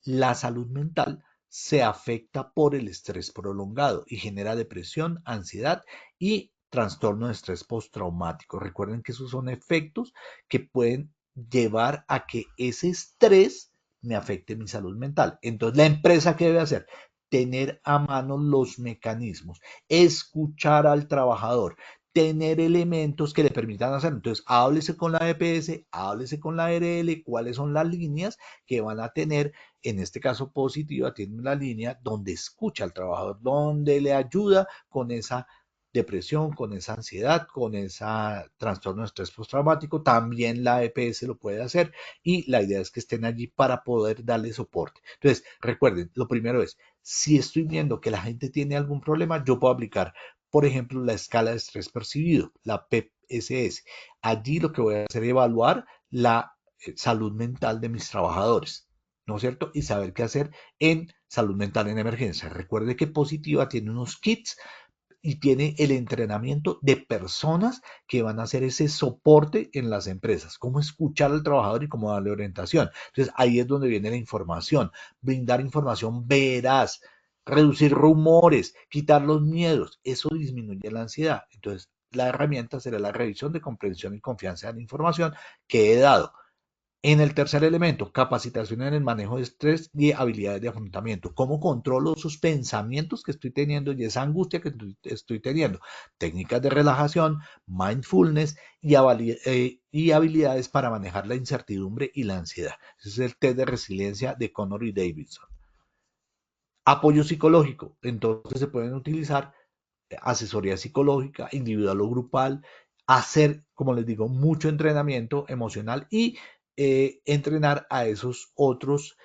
La salud mental se afecta por el estrés prolongado y genera depresión, ansiedad y trastorno de estrés postraumático. Recuerden que esos son efectos que pueden llevar a que ese estrés me afecte mi salud mental. Entonces, la empresa, ¿qué debe hacer? Tener a mano los mecanismos, escuchar al trabajador, tener elementos que le permitan hacer. Entonces, háblese con la EPS, háblese con la ARL, cuáles son las líneas que van a tener. En este caso, Positiva tiene una línea donde escucha al trabajador, donde le ayuda con esa depresión, con esa ansiedad, con ese trastorno de estrés postraumático. También la EPS lo puede hacer y la idea es que estén allí para poder darle soporte. Entonces, recuerden, lo primero es, si estoy viendo que la gente tiene algún problema, yo puedo aplicar, por ejemplo, la escala de estrés percibido, la PEP-SS. Allí lo que voy a hacer es evaluar la salud mental de mis trabajadores, ¿no es cierto? Y saber qué hacer en salud mental en emergencia. Recuerde que Positiva tiene unos kits y tiene el entrenamiento de personas que van a hacer ese soporte en las empresas, cómo escuchar al trabajador y cómo darle orientación. Entonces ahí es donde viene la información, brindar información veraz, reducir rumores, quitar los miedos, eso disminuye la ansiedad. Entonces la herramienta será la revisión de comprensión y confianza en la información que he dado. En el tercer elemento, capacitación en el manejo de estrés y habilidades de afrontamiento. ¿Cómo controlo esos pensamientos que estoy teniendo y esa angustia que estoy teniendo? Técnicas de relajación, mindfulness y habilidades para manejar la incertidumbre y la ansiedad. Ese es el test de resiliencia de Connor y Davidson. Apoyo psicológico. Entonces se pueden utilizar asesoría psicológica, individual o grupal, hacer, como les digo, mucho entrenamiento emocional y entrenar a esos otros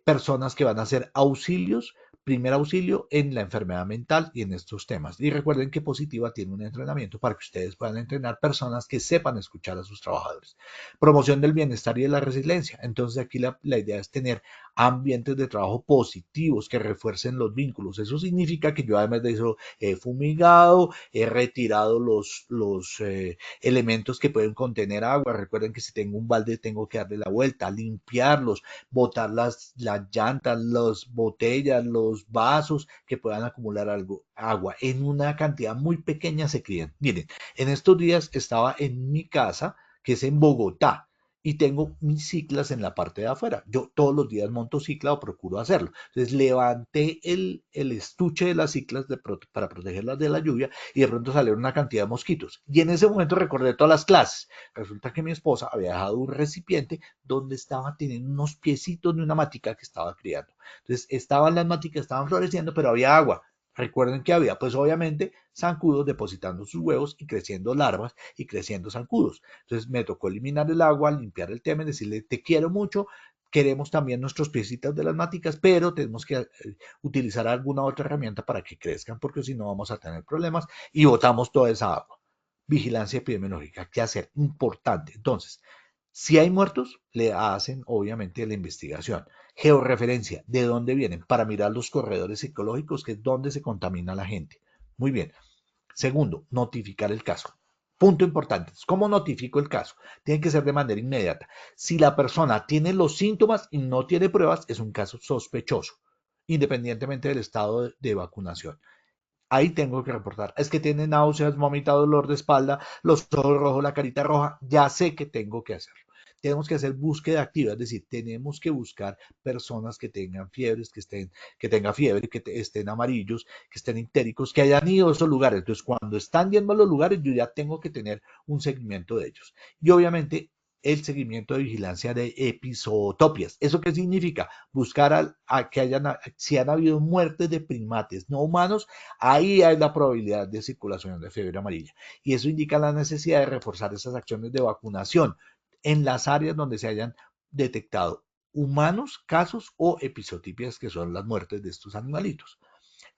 personas que van a hacer auxilios, primer auxilio en la enfermedad mental y en estos temas. Y recuerden que Positiva tiene un entrenamiento para que ustedes puedan entrenar personas que sepan escuchar a sus trabajadores. Promoción del bienestar y de la resiliencia. Entonces aquí la idea es tener ambientes de trabajo positivos que refuercen los vínculos. Eso significa que yo además de eso he fumigado, he retirado los elementos que pueden contener agua. Recuerden que si tengo un balde tengo que darle la vuelta, limpiarlos, botar las llantas, las botellas, los vasos que puedan acumular agua. En una cantidad muy pequeña se crían. Miren, en estos días estaba en mi casa, que es en Bogotá, y tengo mis ciclas en la parte de afuera. Yo todos los días monto cicla o procuro hacerlo. Entonces levanté el estuche de las ciclas para protegerlas de la lluvia y de pronto salieron una cantidad de mosquitos. Y en ese momento recordé todas las clases. Resulta que mi esposa había dejado un recipiente donde estaba teniendo unos piecitos de una matica que estaba criando. Entonces estaban las maticas, estaban floreciendo, pero había agua. Recuerden que había, pues obviamente, zancudos depositando sus huevos y creciendo larvas y creciendo zancudos. Entonces me tocó eliminar el agua, limpiar el tema, decirle, te quiero mucho, queremos también nuestros piecitos de las maticas, pero tenemos que utilizar alguna otra herramienta para que crezcan, porque si no vamos a tener problemas y botamos toda esa agua. Vigilancia epidemiológica, ¿qué hacer? Importante. Entonces, si hay muertos, le hacen obviamente la investigación. Georreferencia, ¿de dónde vienen? Para mirar los corredores ecológicos, que es donde se contamina la gente. Muy bien. Segundo, notificar el caso. Punto importante. ¿Cómo notifico el caso? Tiene que ser de manera inmediata. Si la persona tiene los síntomas y no tiene pruebas, es un caso sospechoso, independientemente del estado de vacunación. Ahí tengo que reportar. Es que tiene náuseas, vómito, dolor de espalda, los ojos rojos, la carita roja. Ya sé que tengo que hacerlo. Tenemos que hacer búsqueda activa, es decir, tenemos que buscar personas que tengan fiebres, que tengan fiebre, que estén amarillos, que estén histéricos, que hayan ido a esos lugares. Entonces, cuando están yendo a los lugares, yo ya tengo que tener un seguimiento de ellos. Y obviamente el seguimiento de vigilancia de episotopias. ¿Eso qué significa? Buscar si han habido muertes de primates no humanos, ahí hay la probabilidad de circulación de fiebre amarilla. Y eso indica la necesidad de reforzar esas acciones de vacunación en las áreas donde se hayan detectado humanos, casos o episotopias, que son las muertes de estos animalitos.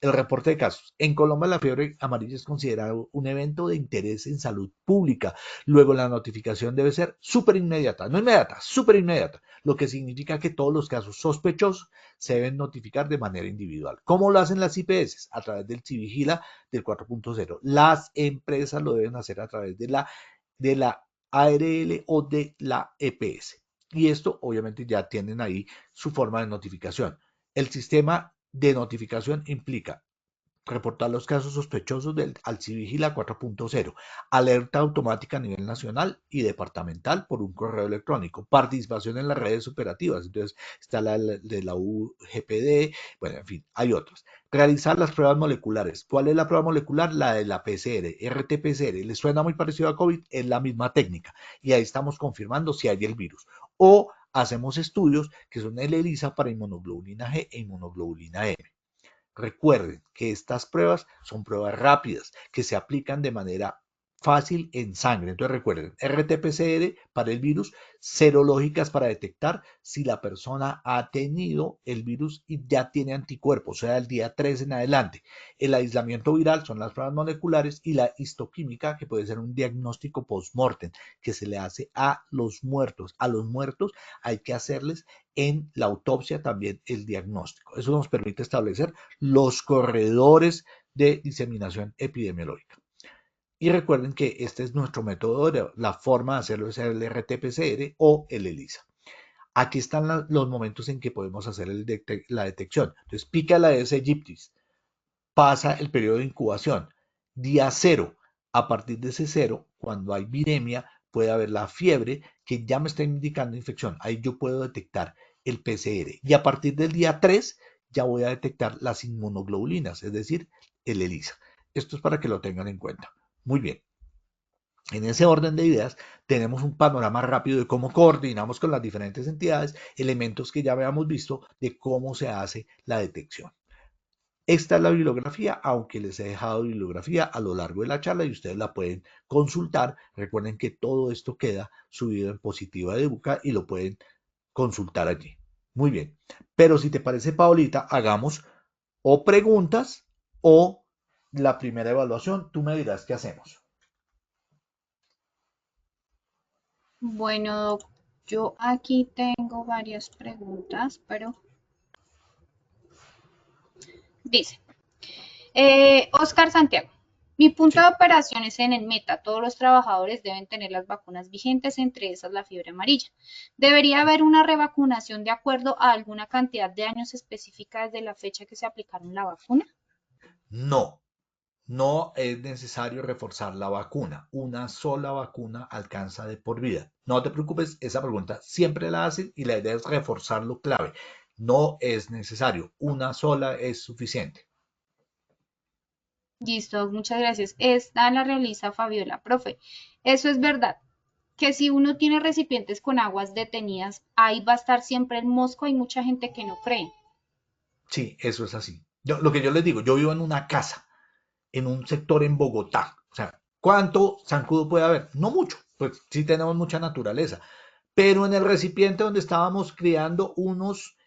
El reporte de casos. En Colombia la fiebre amarilla es considerado un evento de interés en salud pública. Luego la notificación debe ser súper inmediata, no inmediata, súper inmediata, lo que significa que todos los casos sospechosos se deben notificar de manera individual. ¿Cómo lo hacen las IPS? A través del Civigila del 4.0. Las empresas lo deben hacer a través de la ARL o de la EPS. Y esto obviamente ya tienen ahí su forma de notificación. El sistema de notificación implica reportar los casos sospechosos del Alcivigila 4.0, alerta automática a nivel nacional y departamental por un correo electrónico, participación en las redes operativas, entonces está la de la UGPD, bueno, en fin, hay otras. Realizar las pruebas moleculares. ¿Cuál es la prueba molecular? La de la PCR, RT-PCR. ¿Les suena muy parecido a COVID? Es la misma técnica y ahí estamos confirmando si hay el virus. O hacemos estudios que son el ELISA para inmunoglobulina G e inmunoglobulina M. Recuerden que estas pruebas son pruebas rápidas que se aplican de manera fácil en sangre. Entonces recuerden, RT-PCR para el virus, serológicas para detectar si la persona ha tenido el virus y ya tiene anticuerpos, o sea, el día 3 en adelante. El aislamiento viral son las pruebas moleculares y la histoquímica, que puede ser un diagnóstico post-mortem, que se le hace a los muertos. A los muertos hay que hacerles en la autopsia también el diagnóstico. Eso nos permite establecer los corredores de diseminación epidemiológica. Y recuerden que este es nuestro método, la forma de hacerlo es el RT-PCR o el ELISA. Aquí están los momentos en que podemos hacer la detección. Entonces pica la Aedes aegyptis, pasa el periodo de incubación, día 0. A partir de ese 0, cuando hay viremia, puede haber la fiebre que ya me está indicando infección. Ahí yo puedo detectar el PCR. Y a partir del día 3 ya voy a detectar las inmunoglobulinas, es decir, el ELISA. Esto es para que lo tengan en cuenta. Muy bien. En ese orden de ideas, tenemos un panorama rápido de cómo coordinamos con las diferentes entidades, elementos que ya habíamos visto de cómo se hace la detección. Esta es la bibliografía, aunque les he dejado bibliografía a lo largo de la charla y ustedes la pueden consultar. Recuerden que todo esto queda subido en Positiva de Educa y lo pueden consultar allí. Muy bien. Pero si te parece, Paolita, hagamos o preguntas o la primera evaluación. Tú me dirás qué hacemos. Bueno, Doc, yo aquí tengo varias preguntas, pero dice, Oscar Santiago, mi punto de Sí. operación es en el Meta. Todos los trabajadores deben tener las vacunas vigentes, entre esas la fiebre amarilla. ¿Debería haber una revacunación de acuerdo a alguna cantidad de años específica desde la fecha que se aplicaron la vacuna? No, no es necesario reforzar la vacuna. Una sola vacuna alcanza de por vida. No te preocupes, esa pregunta siempre la hacen y la idea es reforzar lo clave. No es necesario, una sola es suficiente. Listo, muchas gracias. Esta la realiza Fabiola. Profe, eso es verdad, que si uno tiene recipientes con aguas detenidas, ahí va a estar siempre el mosco. Hay mucha gente que no cree. Sí, eso es así. Lo que yo les digo, yo vivo en una casa, en un sector en Bogotá. O sea, ¿cuánto zancudo puede haber? No mucho, pues sí tenemos mucha naturaleza. Pero en el recipiente donde estábamos criando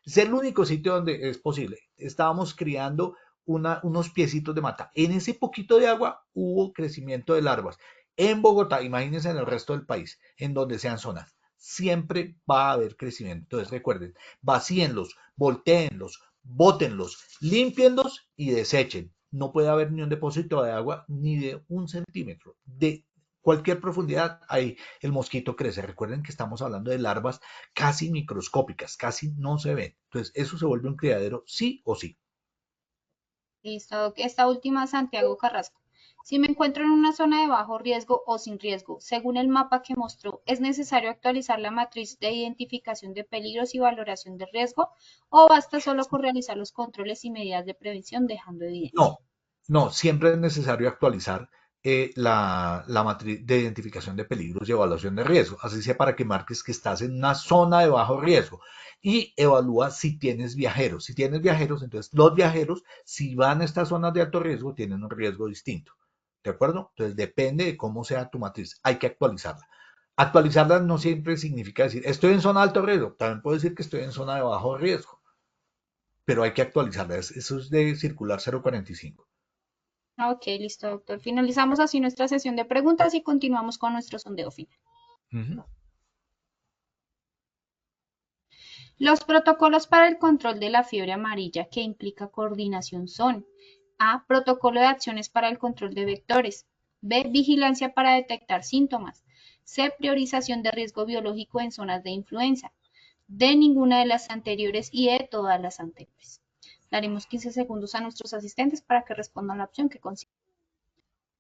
es el único sitio donde es posible, estábamos criando unos piecitos de mata. En ese poquito de agua hubo crecimiento de larvas. En Bogotá, imagínense en el resto del país, en donde sean zonas, siempre va a haber crecimiento. Entonces recuerden, vacíenlos, voltéenlos, bótenlos, límpienlos y desechen. No puede haber ni un depósito de agua ni de 1 centímetro. De cualquier profundidad, ahí el mosquito crece. Recuerden que estamos hablando de larvas casi microscópicas, casi no se ven. Entonces, eso se vuelve un criadero sí o sí. Listo. Esta última, Santiago Carrasco. Si me encuentro en una zona de bajo riesgo o sin riesgo, según el mapa que mostró, ¿es necesario actualizar la matriz de identificación de peligros y valoración de riesgo o basta solo con realizar los controles y medidas de prevención dejando evidencia? No, no, siempre es necesario actualizar la matriz de identificación de peligros y evaluación de riesgo. Así sea para que marques que estás en una zona de bajo riesgo y evalúa si tienes viajeros. Si tienes viajeros, entonces los viajeros, si van a estas zonas de alto riesgo, tienen un riesgo distinto. ¿De acuerdo? Entonces depende de cómo sea tu matriz. Hay que actualizarla. Actualizarla no siempre significa decir estoy en zona de alto riesgo. También puedo decir que estoy en zona de bajo riesgo, pero hay que actualizarla. Eso es de circular 045. Ok, listo, doctor. Finalizamos así nuestra sesión de preguntas y continuamos con nuestro sondeo final. Ujú. Los protocolos para el control de la fiebre amarilla que implica coordinación son: A. Protocolo de acciones para el control de vectores. B. Vigilancia para detectar síntomas. C. Priorización de riesgo biológico en zonas de influenza. D. Ninguna de las anteriores y E. Todas las anteriores. Daremos 15 segundos a nuestros asistentes para que respondan la opción que consideren.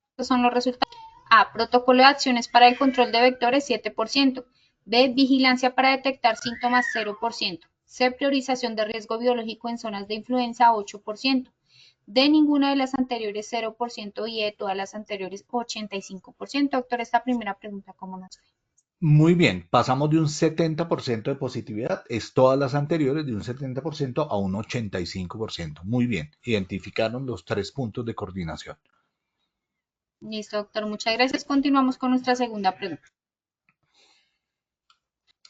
Estos son los resultados. A. Protocolo de acciones para el control de vectores 7%. B. Vigilancia para detectar síntomas 0%. C. Priorización de riesgo biológico en zonas de influenza 8%. D. Ninguna de las anteriores 0% y E. Todas las anteriores 85%. Doctor, esta primera pregunta, ¿cómo nos fue? Muy bien, pasamos de un 70% de positividad, es todas las anteriores, de un 70% a un 85%. Muy bien, identificaron los 3 puntos de coordinación. Listo, doctor, muchas gracias. Continuamos con nuestra segunda pregunta.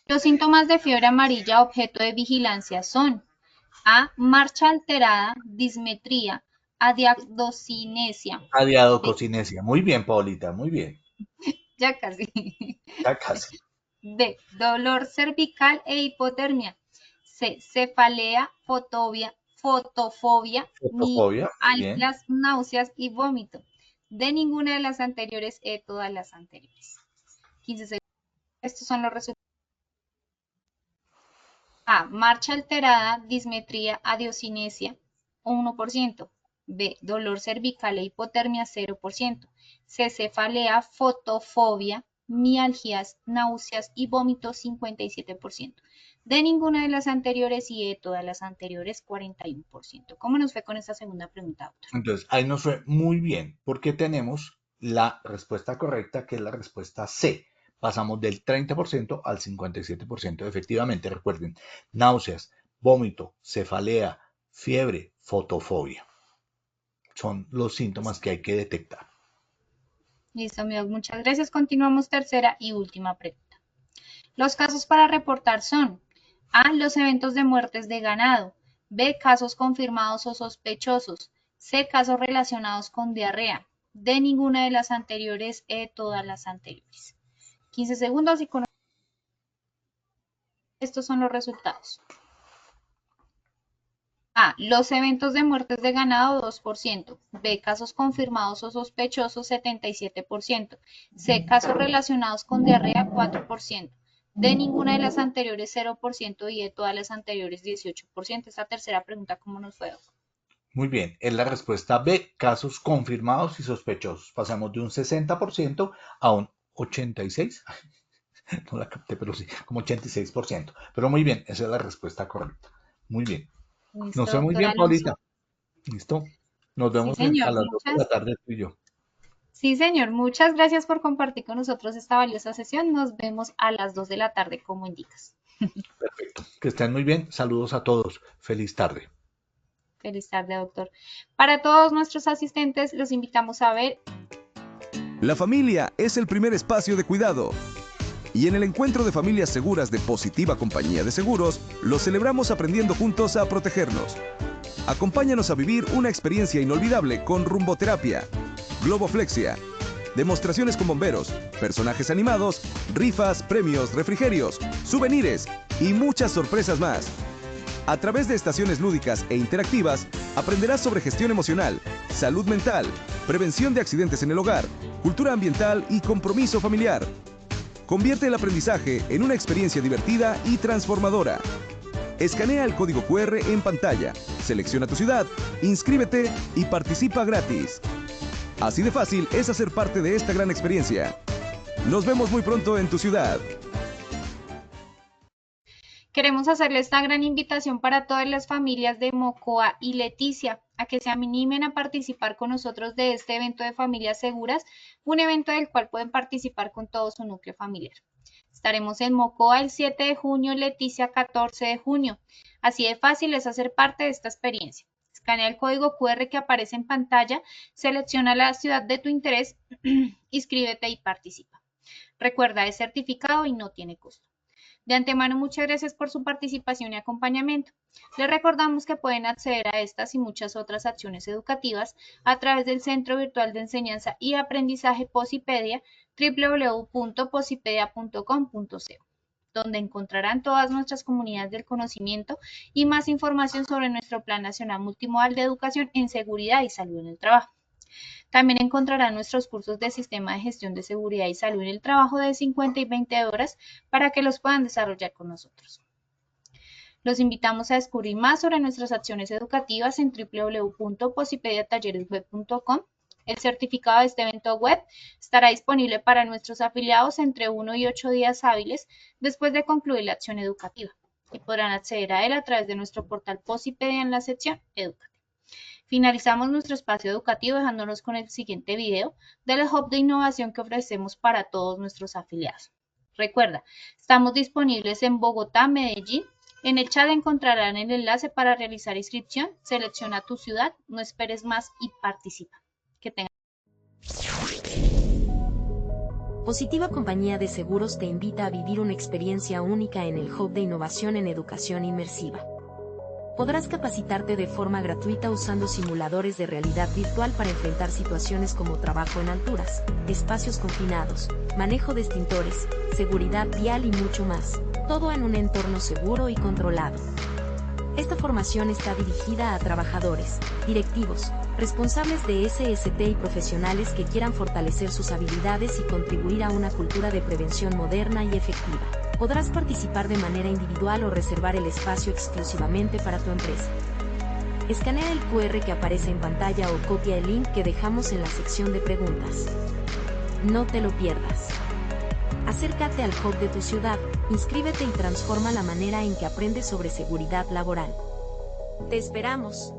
Los síntomas de fiebre amarilla objeto de vigilancia son A. Marcha alterada, dismetría, adiadocinesia. Adiadococinesia. Muy bien, Paulita, muy bien. Ya casi. Ya casi. B. Dolor cervical e hipotermia. C. Cefalea, fotofobia, Fotofobia, muy bien. mialgias, náuseas y vómito. D. Ninguna de las anteriores, E. Todas las anteriores. 15 segundos. Estos son los resultados. A. Marcha alterada, dismetría, adiocinesia, 1%. B. Dolor cervical e hipotermia, 0%. C. Cefalea, fotofobia, mialgias, náuseas y vómitos, 57%. D. Ninguna de las anteriores y E. Todas las anteriores, 41%. ¿Cómo nos fue con esta segunda pregunta, doctor? Entonces, ahí nos fue muy bien, porque tenemos la respuesta correcta, que es la respuesta C. Pasamos del 30% al 57%. Efectivamente, recuerden, náuseas, vómito, cefalea, fiebre, fotofobia. Son los síntomas que hay que detectar. Listo, amigos, muchas gracias. Continuamos tercera y última pregunta. Los casos para reportar son A. Los eventos de muertes de ganado. B. Casos confirmados o sospechosos. C. Casos relacionados con diarrea. D. Ninguna de las anteriores. E. Todas las anteriores. 15 segundos y con estos son los resultados. A. Los eventos de muertes de ganado 2%. B. Casos confirmados o sospechosos 77%. C. Casos relacionados con diarrea 4%. D. Ninguna de las anteriores 0% y de todas las anteriores 18%. Esta tercera pregunta, ¿cómo nos fue? Muy bien, es la respuesta B, casos confirmados y sospechosos. Pasamos de un 60% a un 86%. No la capté, pero sí, como 86%. Pero muy bien, esa es la respuesta correcta. Muy bien. Listo, Nos fue muy doctor bien, Alonso. Paulita. ¿Listo? Nos Sí, vemos señor. a las 2 de la tarde tú y yo. Sí, señor. Muchas gracias por compartir con nosotros esta valiosa sesión. Nos vemos a las 2 de la tarde, como indicas. Perfecto. Que estén muy bien. Saludos a todos. Feliz tarde. Feliz tarde, doctor. Para todos nuestros asistentes, los invitamos a ver. La familia es el primer espacio de cuidado. Y en el encuentro de familias seguras de Positiva Compañía de Seguros, lo celebramos aprendiendo juntos a protegernos. Acompáñanos a vivir una experiencia inolvidable con rumboterapia, globoflexia, demostraciones con bomberos, personajes animados, rifas, premios, refrigerios, souvenirs y muchas sorpresas más. A través de estaciones lúdicas e interactivas, aprenderás sobre gestión emocional, salud mental, prevención de accidentes en el hogar, cultura ambiental y compromiso familiar. Convierte el aprendizaje en una experiencia divertida y transformadora. Escanea el código QR en pantalla, selecciona tu ciudad, inscríbete y participa gratis. Así de fácil es hacer parte de esta gran experiencia. Nos vemos muy pronto en tu ciudad. Queremos hacerle esta gran invitación para todas las familias de Mocoa y Leticia a que se animen a participar con nosotros de este evento de Familias Seguras, un evento del cual pueden participar con todo su núcleo familiar. Estaremos en Mocoa el 7 de junio, Leticia 14 de junio. Así de fácil es hacer parte de esta experiencia. Escanea el código QR que aparece en pantalla, selecciona la ciudad de tu interés, inscríbete y participa. Recuerda, es certificado y no tiene costo. De antemano, muchas gracias por su participación y acompañamiento. Les recordamos que pueden acceder a estas y muchas otras acciones educativas a través del Centro Virtual de Enseñanza y Aprendizaje Posipedia, www.posipedia.com.co, donde encontrarán todas nuestras comunidades del conocimiento y más información sobre nuestro Plan Nacional Multimodal de Educación en Seguridad y Salud en el Trabajo. También encontrarán nuestros cursos de Sistema de Gestión de Seguridad y Salud en el Trabajo de 50 y 20 horas para que los puedan desarrollar con nosotros. Los invitamos a descubrir más sobre nuestras acciones educativas en www.posipediatalleresweb.com. El certificado de este evento web estará disponible para nuestros afiliados entre 1 y 8 días hábiles después de concluir la acción educativa y podrán acceder a él a través de nuestro portal Posipedia en la sección Educativa. Finalizamos nuestro espacio educativo dejándonos con el siguiente video del hub de innovación que ofrecemos para todos nuestros afiliados. Recuerda, estamos disponibles en Bogotá, Medellín. En el chat encontrarán el enlace para realizar inscripción. Selecciona tu ciudad, no esperes más y participa. Que tengan. Positiva Compañía de Seguros te invita a vivir una experiencia única en el Hub de Innovación en Educación Inmersiva. Podrás capacitarte de forma gratuita usando simuladores de realidad virtual para enfrentar situaciones como trabajo en alturas, espacios confinados, manejo de extintores, seguridad vial y mucho más, todo en un entorno seguro y controlado. Esta formación está dirigida a trabajadores, directivos, responsables de SST y profesionales que quieran fortalecer sus habilidades y contribuir a una cultura de prevención moderna y efectiva. Podrás participar de manera individual o reservar el espacio exclusivamente para tu empresa. Escanea el QR que aparece en pantalla o copia el link que dejamos en la sección de preguntas. No te lo pierdas. Acércate al hub de tu ciudad, inscríbete y transforma la manera en que aprendes sobre seguridad laboral. ¡Te esperamos!